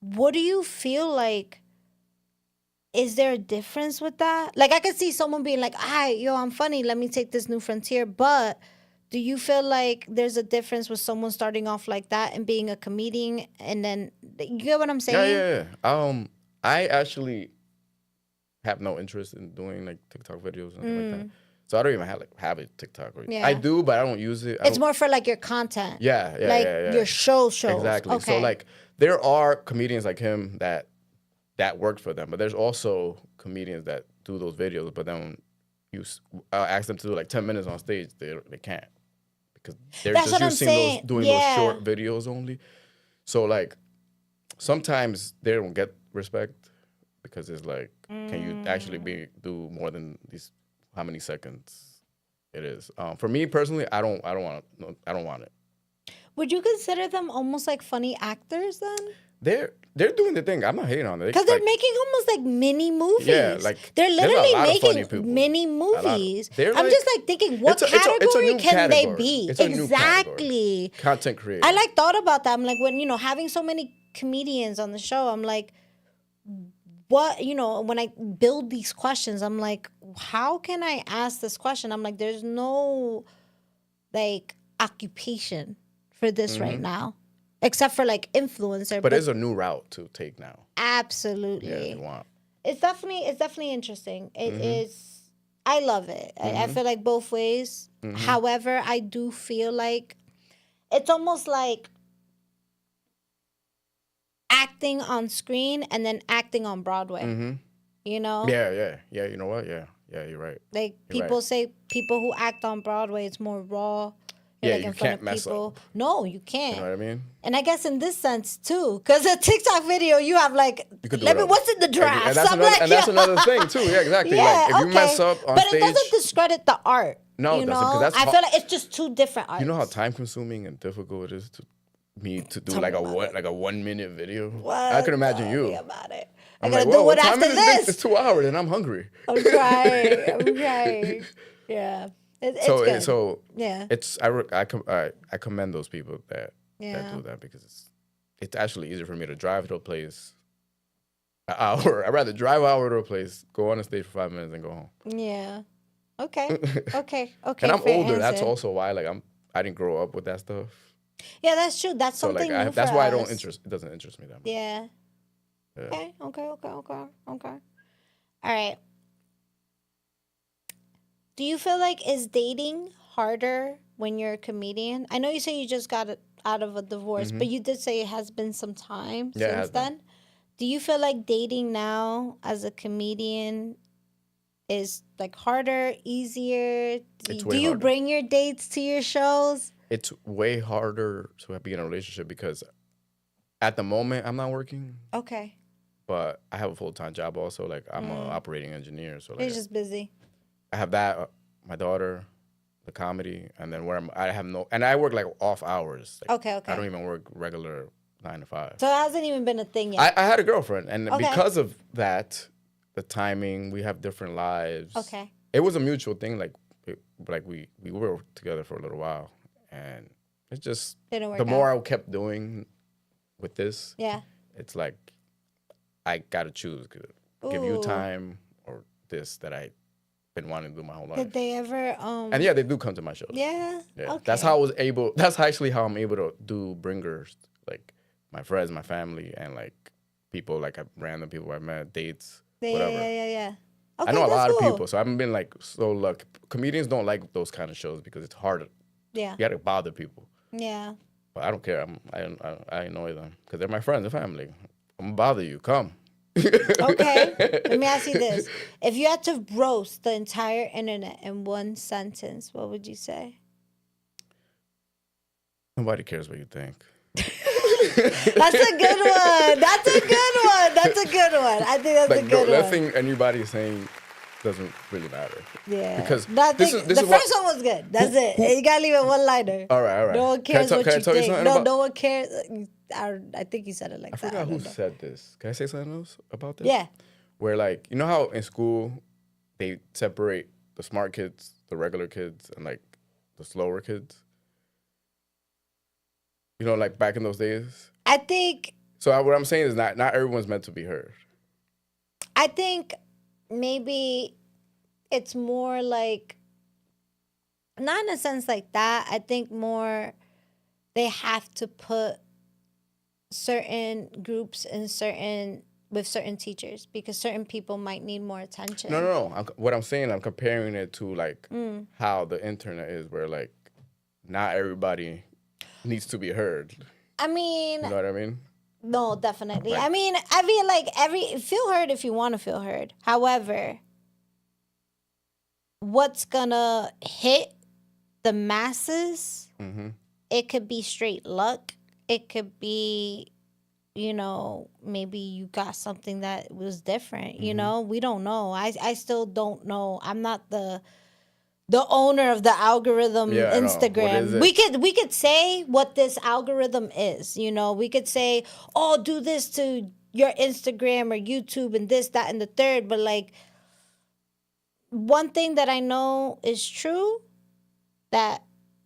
What do you feel like? Is there a difference with that? Like, I could see someone being like, I'm funny. Let me take this new frontier. But do you feel like there's a difference with someone starting off like that and being a comedian and then, you get what I'm saying? Yeah. I actually have no interest in doing like TikTok videos and like that. So I don't even have a TikTok. I do, but I don't use it. It's more for like your content. Yeah. Your shows. Exactly. Okay. So like there are comedians like him that worked for them, but there's also comedians that do those videos, but then ask them to do like 10 minutes on stage, they can't because they're That's just using those short videos only. So like sometimes they don't get respect because it's like, can you actually do more than these? How many seconds it is? For me personally, I don't want it. Would you consider them almost like funny actors then? They're doing the thing. I'm not hating on it because they're making almost like mini movies. Yeah, like they're literally making mini movies. I'm just like thinking, what category can they be? It's a new category. Content creator. I like thought about that. I'm like, when having so many comedians on the show, I'm like, what, when I build these questions, I'm like, how can I ask this question? I'm like, there's no like occupation for this right now, except for like influencer. But there's a new route to take now. Absolutely. Yeah, if you want. It's definitely interesting. It is. I love it. I feel like both ways. However, I do feel like it's almost like acting on screen and then acting on Broadway. You know? Yeah. You know what? Yeah, you're right. Like people say people who act on Broadway, it's more raw. Yeah, like you in front can't of mess people. up. No, you can't. You know what I mean? And I guess in this sense too, because a TikTok video, you have like, what's in the draft? And that's another thing too. Yeah, exactly. Yeah, like if you mess up on stage, but it doesn't discredit the art. No, it doesn't. Because I feel like it's just two different arts. You know how time consuming and difficult it is to do like a 1 minute video. What? I can imagine you. Tell me about it. I'm gotta like, do what it time after is this. It's 2 hours and I'm hungry. I'm trying. Yeah. It's good. So yeah. I commend those people that do that because it's actually easier for me to drive to a place an hour. I'd rather drive an hour to a place, go on a stage for 5 minutes, and go home. Yeah. Okay. And I'm older. Answer. That's also why I didn't grow up with that stuff. Yeah, that's true. That's so something new that's for why us. it doesn't interest me that much. Yeah. Okay. All right. Do you feel like is dating harder when you're a comedian? I know you say you just got out of a divorce, but you did say it has been some time since then. Do you feel like dating now as a comedian is like harder, easier? Do you bring your dates to your shows? It's way harder to be in a relationship because at the moment I'm not working. Okay. But I have a full-time job also. Like I'm an operating engineer. So like, you're just busy. I have that, my daughter, the comedy, and then and I work like off hours. Like, okay. I don't even work regular 9 to 5. So it hasn't even been a thing yet. I had a girlfriend, and because of that, the timing, we have different lives. Okay. It was a mutual thing. Like we were together for a little while, and it just didn't work the more out. I kept doing with this, it's like I gotta choose: give you time or this that I been wanting to do my whole life. Did they ever? And yeah, they do come to my shows. Yeah. Okay. That's how I was able. That's actually how I'm able to do bringers, like my friends, my family, and like people, like random people I met, dates, whatever. Yeah. Okay, I know a lot cool. of people, so I've been like so lucky. Comedians don't like those kind of shows because it's hard. Yeah. You gotta bother people. Yeah. But I don't care. I annoy them because they're my friends and family. I'm gonna bother you. Come. Okay. Let me ask you this: if you had to roast the entire internet in one sentence, what would you say? Nobody cares what you think. That's a good one. That's a good one. That's a good one. I think that's Like a good one. nothing anybody is saying doesn't really matter. Yeah. Because Nothing, this the is what, first one was good. That's it. You gotta leave it one liner. all right. No one cares Can I what you tell you think. something No, about- no one cares. I think you said it like I that. forgot who don't know. said this. Can I say something else about this? Yeah. Where like, you know how in school they separate the smart kids, the regular kids, and like the slower kids? You know, like back in those days? I think What I'm saying is not everyone's meant to be heard. I think maybe it's more like, not in a sense like that. I think more they have to put certain groups in with certain teachers because certain people might need more attention. No. What I'm saying, I'm comparing it to like how the internet is, where like not everybody needs to be heard. I mean, You know what I mean? no, definitely. Like- I feel like feel heard if you want to feel heard. However, what's gonna hit the masses? Mm-hmm. It could be straight luck. It could be, maybe you got something that was different. We don't know. I still don't know. I'm not the owner of the algorithm. Yeah, I know. Instagram. What is it? We could say what this algorithm is. We could say, oh, do this to your Instagram or YouTube and this, that, and the third. But like, one thing that I know is true that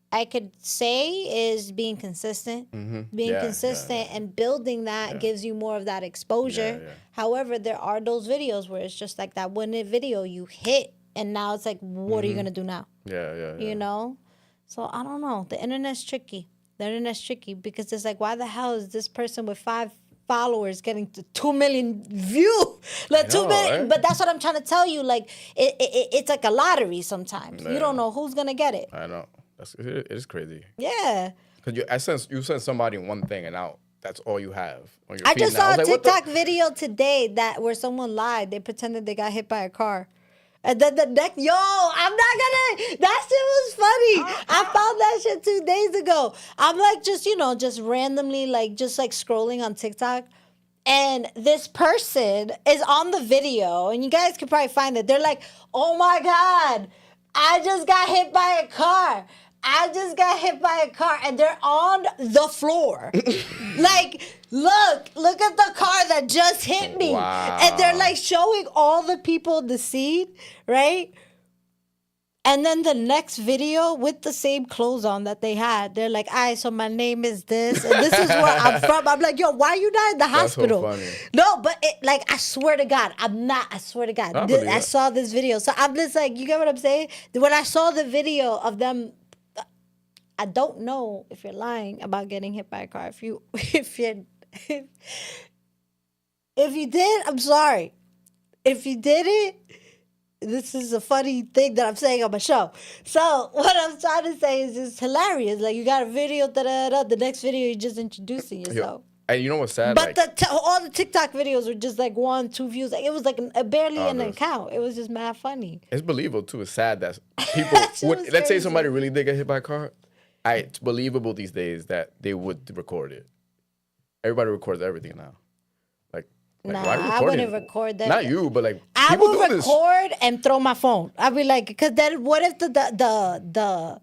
I could say is being consistent. Being consistent and building that gives you more of that exposure. Yeah. However, there are those videos where it's just like that one video you hit, and now it's like, what are you gonna do now? Yeah. You know? So I don't know. The internet's tricky. Because it's like, why the hell is this person with 5 followers getting to 2 million views? Like 2 million. Right? But that's what I'm trying to tell you. Like it's like a lottery sometimes. Yeah. You don't know who's gonna get it. I know. It is crazy. Yeah. Because you send somebody one thing and now that's all you have on your I feed just now. saw a was like, what the- TikTok video today where someone lied. They pretended they got hit by a car. And then the next, I'm not gonna, that shit was funny. I found that shit 2 days ago. I'm like, just randomly, just scrolling on TikTok. And this person is on the video, and you guys could probably find it. They're like, oh my God, I just got hit by a car. And they're on the floor. Like, look at the car that just hit me. Wow. And they're like showing all the people in the scene, right? And then the next video with the same clothes on that they had, they're like, all right, so my name is this, and this is where I'm from. I'm like, yo, why are you not in the hospital? so funny. No, but I swear to God, I swear to God. I saw this video. So I'm just like, you get what I'm saying? When I saw the video of them, I don't know if you're lying about getting hit by a car. If you did, I'm sorry. If you didn't, this is a funny thing that I'm saying on my show. So what I'm trying to say is it's hilarious. Like, you got a video, the next video you're just introducing yourself. And you know what's sad? But like, all the TikTok videos were just like 1, 2 views. Like, it was like barely an those- account. It was just mad funny. it's believable too. It's sad that people That shit would, was let's say crazy. somebody really did get hit by a car. It's believable these days that they would record it. Everybody records everything now. Like Nah, why are you I recording wouldn't it? record that. Not you, but like I people would do this. record and throw my phone. I'd be like, because then what if the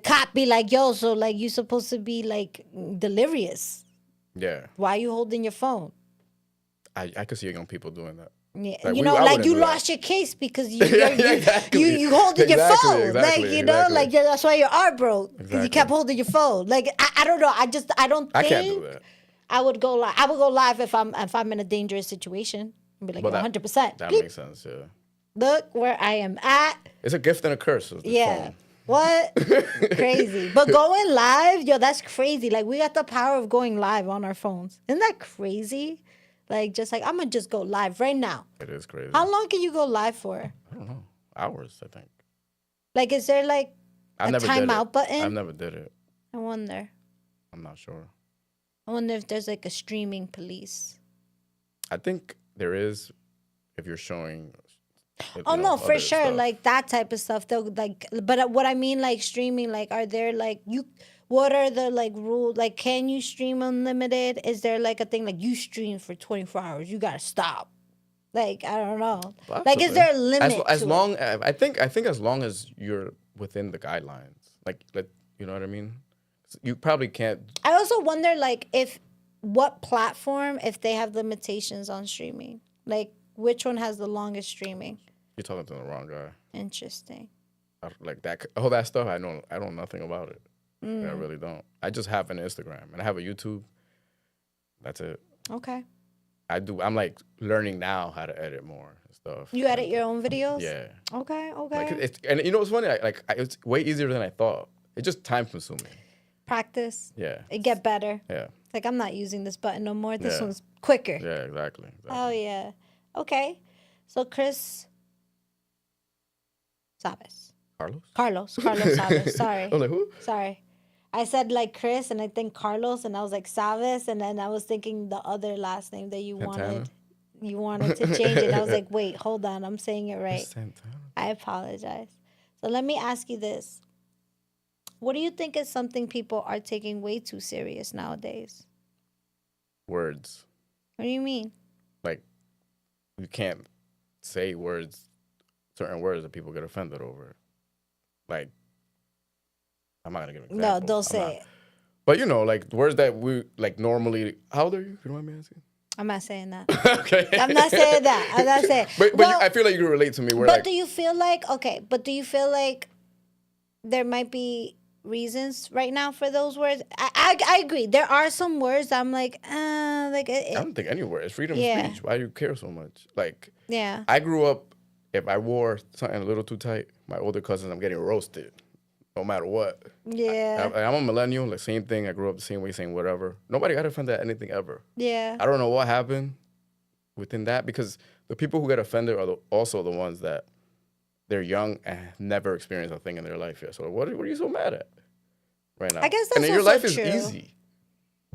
cop be like, yo, so like you supposed to be like delirious? Yeah, Why are you holding your phone? I could see young people doing that. Yeah, Like, you I know, wouldn't like you do that. lost your case because Exactly. you holding your Exactly, phone, exactly, like like that's why your arm broke because you Exactly. kept holding your phone. Like I don't know, I don't think I can't do that. I would go live. I would go live if I'm in a dangerous situation. I'd be like, But 100%. That Bleep. makes sense. Yeah, Look where I am at. it's a gift and a curse. With the Yeah. phone. What? Crazy. But going live, yo, that's crazy. Like, we got the power of going live on our phones. Isn't that crazy? Like, just like, I'm going to just go live right now. It is crazy. How long can you go live for? I don't know. Hours, I think. Like, is there like I a never did timeout it. button? I never did it. I wonder. I'm not sure. I wonder if there's like a streaming police. I think there is if you're showing. Oh, no, for other sure. stuff. Like that type of stuff. They'll like, but what I mean, like streaming, like, are there like what are the like rules? Like, can you stream unlimited? Is there like a thing like you stream for 24 hours? You gotta stop. Like, I don't know. Possibly. Like, is there a limit? As to long it? I think as long as you're within the guidelines, like you know what I mean. You probably can't. I also wonder like what platform if they have limitations on streaming. Like, which one has the longest streaming? You're talking to the wrong guy. Interesting. Like that, all that stuff. I know nothing about it. I really don't. I just have an Instagram and I have a YouTube. That's it. Okay. I'm like learning now how to edit more and stuff. You edit your own videos? Yeah. Okay. Like and you know what's funny? It's way easier than I thought. It's just time consuming. Practice. Yeah. It get better. Yeah. Like, I'm not using this button no more. This Yeah. one's quicker. Yeah, exactly. Oh, yeah. Okay. So, Chris Sabess. Carlos Sabess. Sorry. I was like, who? Sorry. I said like Chris and I think Carlos and I was like Sabess and then I was thinking the other last name that you Santana? wanted to change it. I was like, wait, hold on, I'm saying it right. Santana. I apologize. So let me ask you this. What do you think is something people are taking way too serious nowadays? Words. What do you mean? Like, you can't say certain words that people get offended over. Like, I'm not gonna give an example. No, don't say it. But you know, like words that we like normally. How old are you? If you don't mind me asking. I'm not saying that. Okay. I'm not saying that. I'm not saying. But I feel like you can relate to me. But do you feel like there might be reasons right now for those words? I agree. There are some words I'm like, I don't think any word. It's freedom of Yeah. speech. Why do you care so much? Like, yeah. I grew up. If I wore something a little too tight, my older cousins, I'm getting roasted. No matter what. Yeah. I'm a millennial, like same thing. I grew up the same way, saying whatever. Nobody got offended at anything ever. Yeah. I don't know what happened within that because the people who get offended are also the ones that they're young and never experienced a thing in their life yet. So what are you so mad at right now? I guess that's and then your also life is true. easy.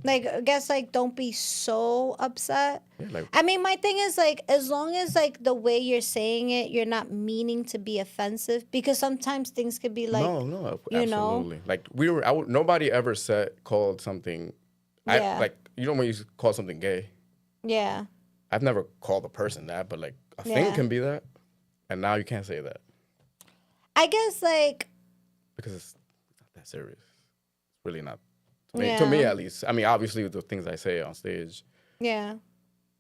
Like, I guess, like, don't be so upset. Yeah, like, I mean, my thing is, like, as long as, like, the way you're saying it, you're not meaning to be offensive. Because sometimes things could be, like, no, you absolutely. know? Like, nobody ever called something, Yeah. you know when you call something gay? Yeah. I've never called a person that, but, like, a thing can be that. And now you can't say that. I guess, like... Because it's not that serious. It's really not. To me, at least. I mean, obviously, with the things I say on stage. Yeah.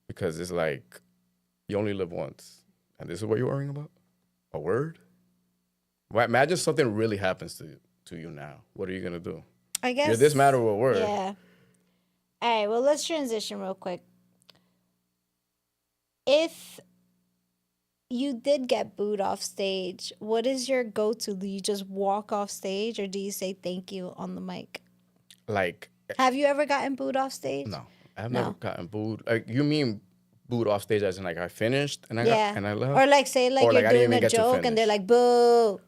Because it's like, you only live once. And this is what you're worrying about? A word? Well, imagine something really happens to you now. What are you going to do? I guess... You're this mad over a word. Yeah. All right, well, let's transition real quick. If you did get booed off stage, what is your go-to? Do you just walk off stage or do you say thank you on the mic? Like... Have you ever gotten booed off stage? No. I've never gotten booed. Like, you mean booed off stage as in like I finished and I left? Or like say like or you're like, I didn't doing even a get to joke and finish. they're like, boo.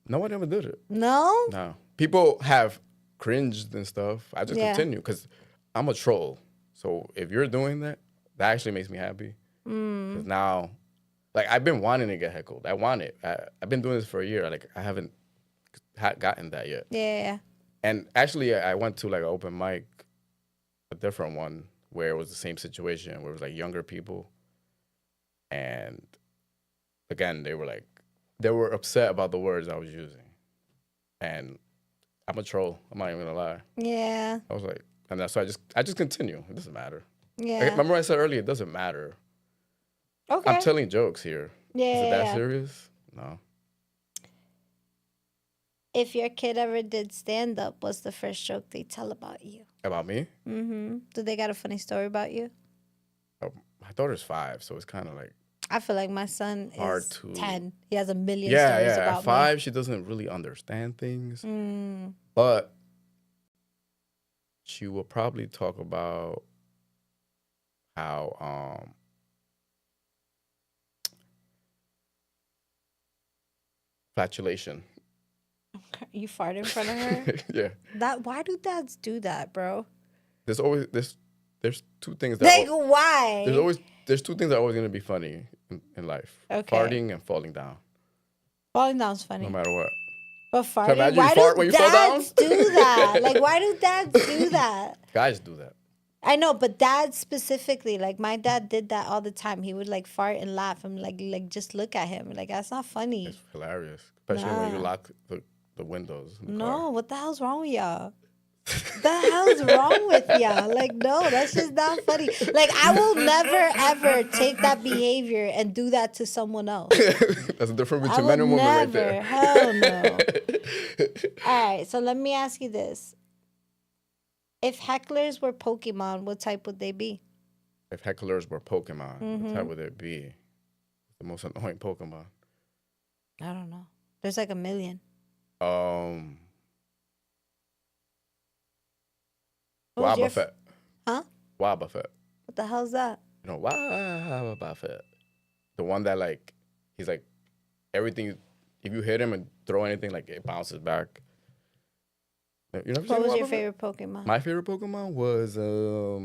No one ever did it. No? No. People have cringed and stuff. I just continue because I'm a troll. So if you're doing that, that actually makes me happy. Because now, like, I've been wanting to get heckled. I want it. I've been doing this for a year. Like, I haven't gotten that yet. Yeah. And actually, I went to like an open mic, a different one, where it was the same situation, where it was like younger people. And again, they were upset about the words I was using. And I'm a troll. I'm not even gonna lie. Yeah. I was like, and that's so I just continue. It doesn't matter. Yeah. Like, remember I said earlier, it doesn't matter. Okay. I'm telling jokes here. Yeah. Is it that serious? No. If your kid ever did stand up, what's the first joke they tell about you? About me? Mm-hmm. Do they got a funny story about you? My daughter's 5, so it's kind of like I feel like my son is 10. He has a million stories about at 5, she doesn't really understand things. me. But she will probably talk about how flatulation. You fart in front of her? Yeah. Why do dads do that, bro? There's two things that Like, why? there's two things that are always gonna be funny in life. Okay. Farting and falling down. Falling down's funny. No matter what. But farting? imagine Why you fart do when you fall down? dads do that? Like, why do dads do that? Guys do that. I know, but dads specifically, like my dad did that all the time. He would like fart and laugh and like just look at him. Like, that's not funny. It's hilarious, especially when you Nah. lock the windows. In the No, car. what the hell's wrong with y'all? The hell's wrong with y'all? Like, no, that's just not funny. Like, I will never ever take that behavior and do that to someone else. That's the difference I between will men and women right never. there. Hell no. All right, so let me ask you this: if hecklers were Pokemon, what type would they be? If hecklers were Pokemon, what type would it be? The most annoying Pokemon. I don't know. There's like a million. What was your Wobbuffet. Huh? Wobbuffet. What the hell's that? You know, Wobbuffet. The one that like, he's like, everything, if you hit him and throw anything, like it bounces back. You never What seen was your Wobbuffet? favorite Pokemon? My favorite Pokemon was, who's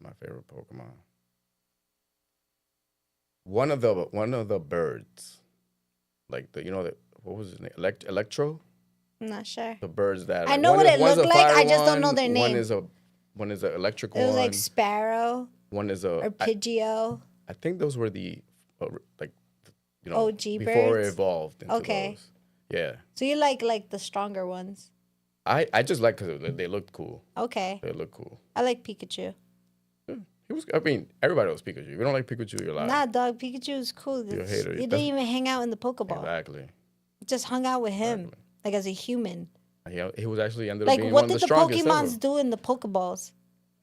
my favorite Pokemon? One of the birds. Like, what was his name? Electro? I'm not sure. The birds that I know what it one's looked a like, fire I just don't know one, their name. One is an electric It one. was like Sparrow One is or Pidgeot. I think those were the like, OG before birds? it evolved into Okay. those. Yeah. So you like the stronger ones. I just like because they looked cool. Okay. They look cool. I like Pikachu. I mean, everybody loves Pikachu. If you don't like Pikachu, you're lying. Nah, dog, Pikachu is cool. You're a hater. You didn't even hang out in the Pokeball. Exactly. Just hung out with him, Exactly. like as a human. He was actually ended up Like, being what one of did the the strongest Pokemons ever. do in the Pokeballs?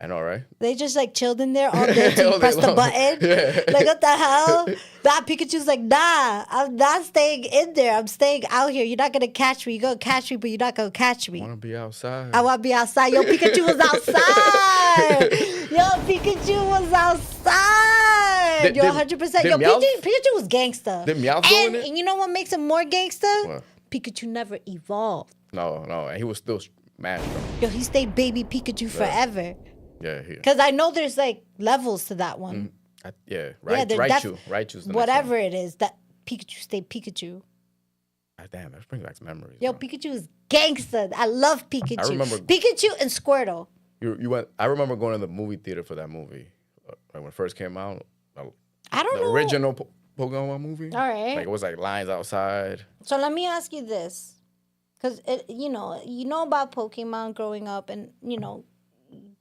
I know, right? They just like chilled in there all day till All you day press the long. button. Yeah. Like, what the hell? That Pikachu's like, nah, I'm not staying in there. I'm staying out here. You're not gonna catch me. You're gonna catch me, but you're not gonna catch me. I want to be outside. I want to be outside. Yo, Pikachu was outside. Yo, Pikachu was outside. Yo, 100%. Yo, did Meowth- Pikachu was gangster. Did Meowth go in it? And you know what makes him more gangster? What? Pikachu never evolved. No, and he was still mad. Yo, he stayed baby Pikachu forever. Yeah, Because I know there's like levels to that one. they're Raichu's the whatever next it is, that Pikachu stayed Pikachu. one. Ah, damn, that brings back memories. Yo, bro. Pikachu is gangster. I love Pikachu. I remember- Pikachu and Squirtle. You went. I remember going to the movie theater for that movie when it first came out. I don't The know. original Pokemon movie. All right. Like it was like lines outside. So let me ask you this, because you know about Pokemon growing up, and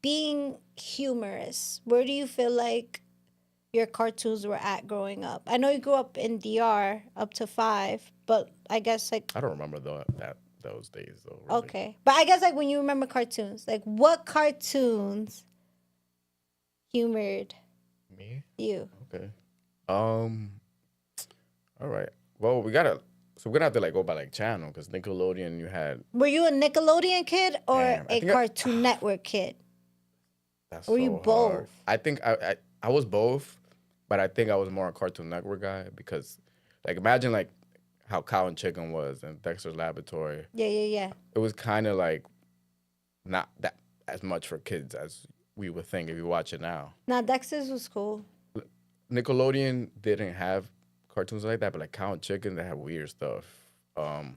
being humorous. Where do you feel like your cartoons were at growing up? I know you grew up in DR up to 5, but I guess like I don't remember those days though. Really. okay, but I guess like when you remember cartoons, like what cartoons humored Me? you? Okay. All right. Well, we're gonna have to like go by like channel because Nickelodeon you had. Were you a Nickelodeon kid or Damn, I a think Cartoon Network kid? That's Were you so hard. both? I think I was both, but I think I was more a Cartoon Network guy because, like, imagine like how Cow and Chicken was and Dexter's Laboratory. Yeah. It was kind of like not that as much for kids as we would think if you watch it now. Nah, Dexter's was cool. Nickelodeon didn't have cartoons like that, but like Cow and Chicken, they had weird stuff.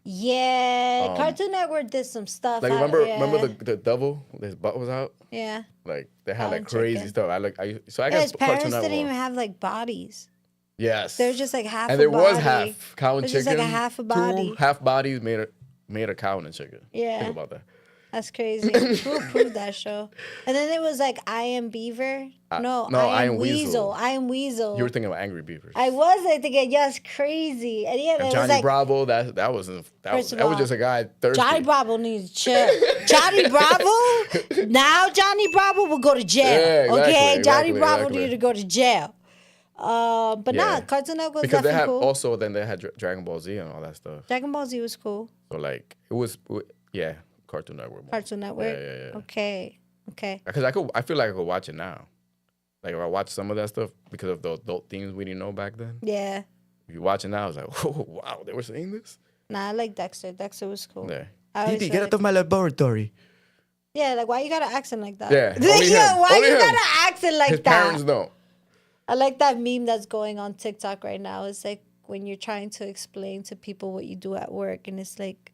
Yeah, Cartoon Network did some stuff. Like remember the devil? His butt was out. Yeah. Like they had Cow like and crazy Chicken. stuff. I Yeah, guess his Cartoon parents Network. didn't even have like bodies. Yes. They were just like half. And a there was body. half cow and It was chicken. just like a half a body. 2 half bodies made a cow and a chicken. Yeah. Think about that. That's crazy. Who approved that show? And then it was like I Am Beaver. No, I Am Weasel. I Am Weasel. You were thinking of Angry Beavers. I was thinking, yes, crazy. And yeah, And it was Johnny like Bravo. That was just a guy thirsty. Johnny Bravo needs to chill. Johnny Bravo. Now Johnny Bravo will go to jail. Yeah, exactly, okay, Johnny exactly, Bravo exactly. needed to go to jail. But Yeah. nah, Cartoon Network was because they definitely had cool. also then they had Dragon Ball Z and all that stuff. Dragon Ball Z was cool. So like Cartoon Network. more. Cartoon Network. Yeah. Okay. Because I feel like I could watch it now. Like if I watch some of that stuff because of the adult themes we didn't know back then. Yeah. If you watch it now, it's like, oh wow, they were saying this. Nah, I like Dexter. Dexter was cool. Yeah. I always Didi, felt get out of my laboratory. Yeah, like why you gotta accent like that? Yeah, only Yeah, him. why Only you him. gotta accent like His that? parents don't. I like that meme that's going on TikTok right now. It's like when you're trying to explain to people what you do at work, and it's like,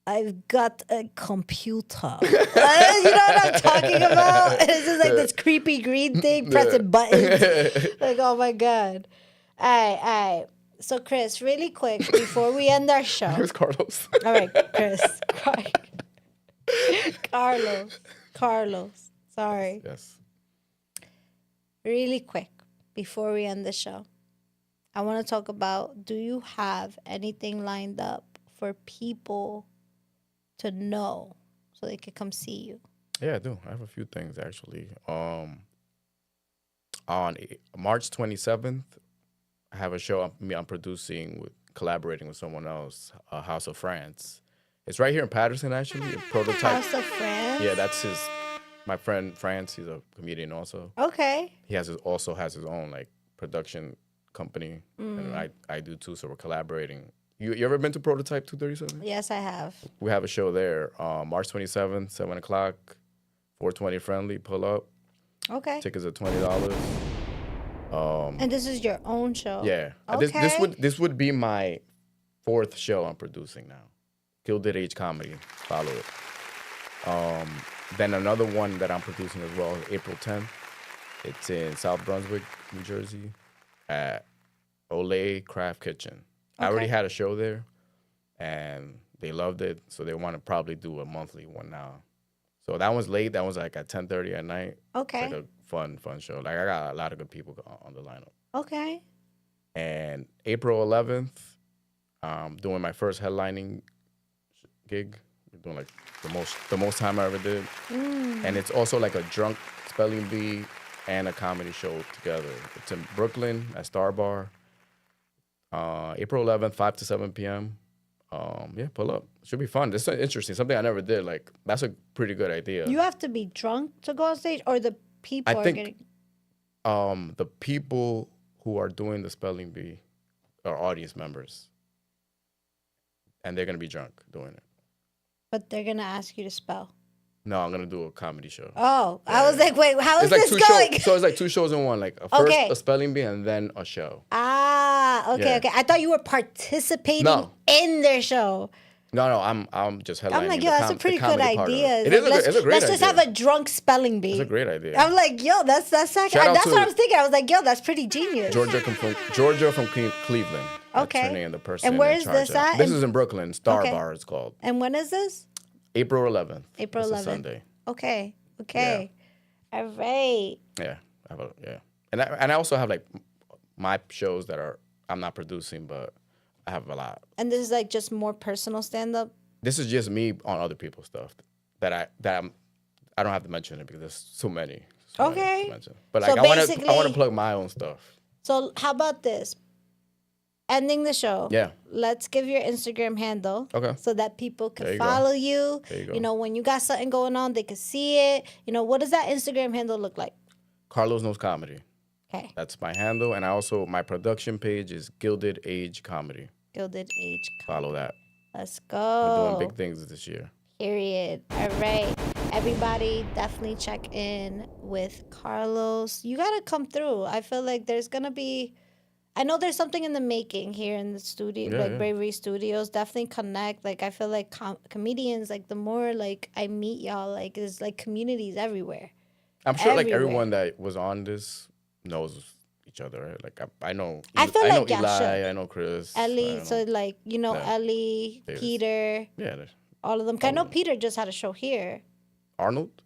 I've got a computer. You know what I'm talking about? And it's just like this creepy green thing pressing buttons. Like, oh my God. All right. So, Chris, really quick before we end our show. Where's Carlos? All right, Chris. Carlos. Sorry. Yes. Really quick before we end the show. I want to talk about, do you have anything lined up for people to know so they can come see you? Yeah, I do. I have a few things, actually. On March 27th, I have a show I'm producing, collaborating with someone else, House of France. It's right here in Patterson, actually. A prototype. House of France? Yeah, that's my friend France. He's a comedian also. Okay. He also has his own like production company, and I do too. So we're collaborating. You ever been to Prototype 237? Yes, I have. We have a show there, March 27th, 7 o'clock, 420 friendly. Pull up. Okay. Tickets are $20. And this is your own show? Yeah. Okay. This would be my 4th show I'm producing now. Gilded Age Comedy. Follow it. Then another one that I'm producing as well, April 10th. It's in South Brunswick, New Jersey, at Olay Craft Kitchen. I already had a show there, and they loved it, so they want to probably do a monthly one now. So that one's late. That one's like at 10:30 at night. Okay. It's like a fun show. Like I got a lot of good people on the lineup. Okay. And April 11th, doing my first headlining gig. Doing like the most time I ever did. And it's also like a drunk spelling bee and a comedy show together. It's in Brooklyn at Star Bar. April 11th, 5 to 7 p.m. Yeah, pull up. Should be fun. This is interesting. Something I never did. Like, that's a pretty good idea. You have to be drunk to go on stage, or the people I think, are getting... the people who are doing the spelling bee are audience members. And they're going to be drunk doing it. But they're going to ask you to spell. No, I'm going to do a comedy show. Oh, yeah. I was like, wait, how is this going? So it's like 2 shows in one. Like, first a spelling bee and then a show. Okay. I thought you were participating in their show. No, I'm just headlining. I'm like, yo, that's a pretty good idea. It's a great idea. Let's just have a drunk spelling bee. It's a great idea. I'm like, yo, that's what I was thinking. I was like, yo, that's pretty genius. Georgia from Cleveland. Okay. That's her name, the person. And where is this at? This is in Brooklyn. Star Bar, it's called. And when is this? April 11th. April 11th. It's a Sunday. Okay. Yeah. All right. Yeah. And I also have like my shows that I'm not producing, but I have a lot. And this is like just more personal stand-up? This is just me on other people's stuff I don't have to mention it because there's so many. Okay. To mention. But like, so I want to plug my own stuff. So how about this? Ending the show. Yeah. Let's give your Instagram handle. Okay. So that people can follow you. There you go. You know, when you got something going on, they can see it. You know, what does that Instagram handle look like? Carlos Knows Comedy. Okay. That's my handle. And my production page is Gilded Age Comedy. Gilded Age Comedy. Follow that. Let's go. We're doing big things this year. Period. All right. Everybody, definitely check in with Carlos. You got to come through. I feel like there's going to be... I know there's something in the making here in the studio, Bravery Studios. Definitely connect. Like, I feel like comedians, like, the more, like, I meet y'all, like, there's, like, communities everywhere. I'm sure, like, everyone that was on this knows each other, right? Like, I know... I feel like Eli, I know Chris. Ellie, so, like, you know, Ellie, Peter. Yeah. All of them. I know Peter just had a show here. Arnold.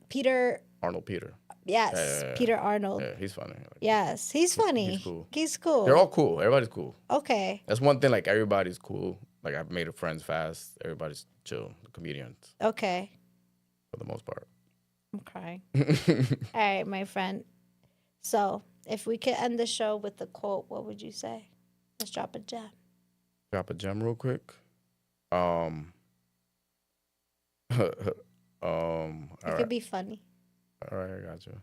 Peter. Arnold Peter. Yes, Peter Arnold. Yeah, he's funny. Yes, he's funny. He's cool. They're all cool. Everybody's cool. Okay. That's one thing, like, everybody's cool. Like, I've made friends fast. Everybody's chill. The comedians. Okay. For the most part. I'm crying. All right, my friend. So, if we could end the show with a quote, what would you say? Let's drop a gem. Drop a gem real quick. It could be funny. All right, I got you.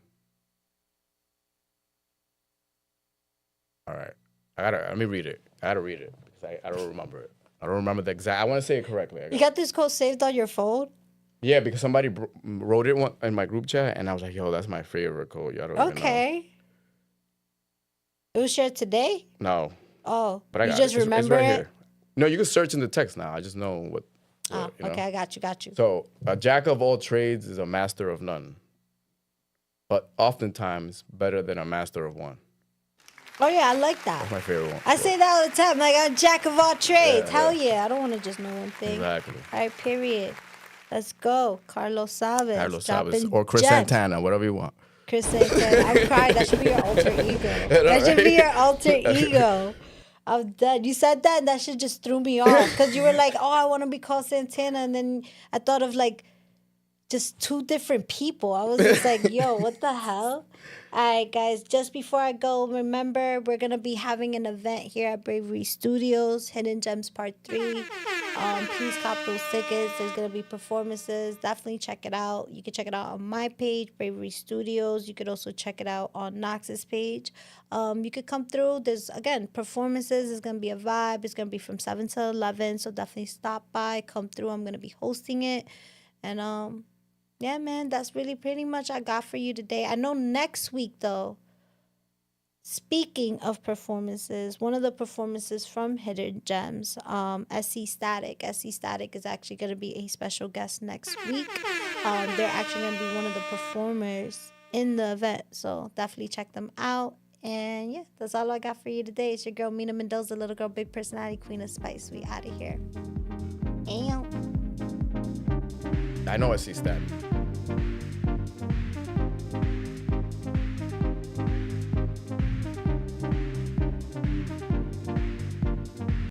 All right. Let me read it. I gotta read it because I don't remember it. I don't remember the exact. I want to say it correctly. You got this quote saved on your phone? Yeah, because somebody wrote it in my group chat, and I was like, "Yo, that's my favorite quote." Y'all don't even know. It was shared today? No, Oh, But I you got just it. remember it's right it? here. No, you can search in the text now. I just know what. Oh, you know? okay, I got you. So a jack of all trades is a master of none, but oftentimes better than a master of one. Oh yeah, I like that. That's my favorite one. I say that all the time. Like, I'm jack of all trades. Yeah, Hell yeah. yeah. I don't want to just know one thing. Exactly. All right, period. Let's go. Carlos Sabess. Carlos dropping Sabess or Chris gems. Santana, whatever you want. Chris Santana. I'm crying. That should be your alter ego. That should be your alter ego. I'm dead. You said that, and that shit just threw me off. Because you were like, oh, I want to be called Santana. And then I thought of, like, just two different people. I was just like, yo, what the hell? All right, guys, just before I go, remember, we're going to be having an event here at Bravery Studios, Hidden Gems Part 3. Please cop those tickets. There's going to be performances. Definitely check it out. You can check it out on my page, Bravery Studios. You could also check it out on Knox's page. You could come through. There's, again, performances. It's going to be a vibe. It's going to be from 7 to 11, so definitely stop by. Come through. I'm going to be hosting it. And, yeah, man, that's really pretty much I got for you today. I know next week, though, speaking of performances, one of the performances from Hidden Gems, SC Static. SC Static is actually going to be a special guest next week. They're actually going to be one of the performers in the event, so definitely check them out. And, yeah, that's all I got for you today. It's your girl, Mina Mendoza, little girl, big personality, queen of spice. We out of here. I know I see Static.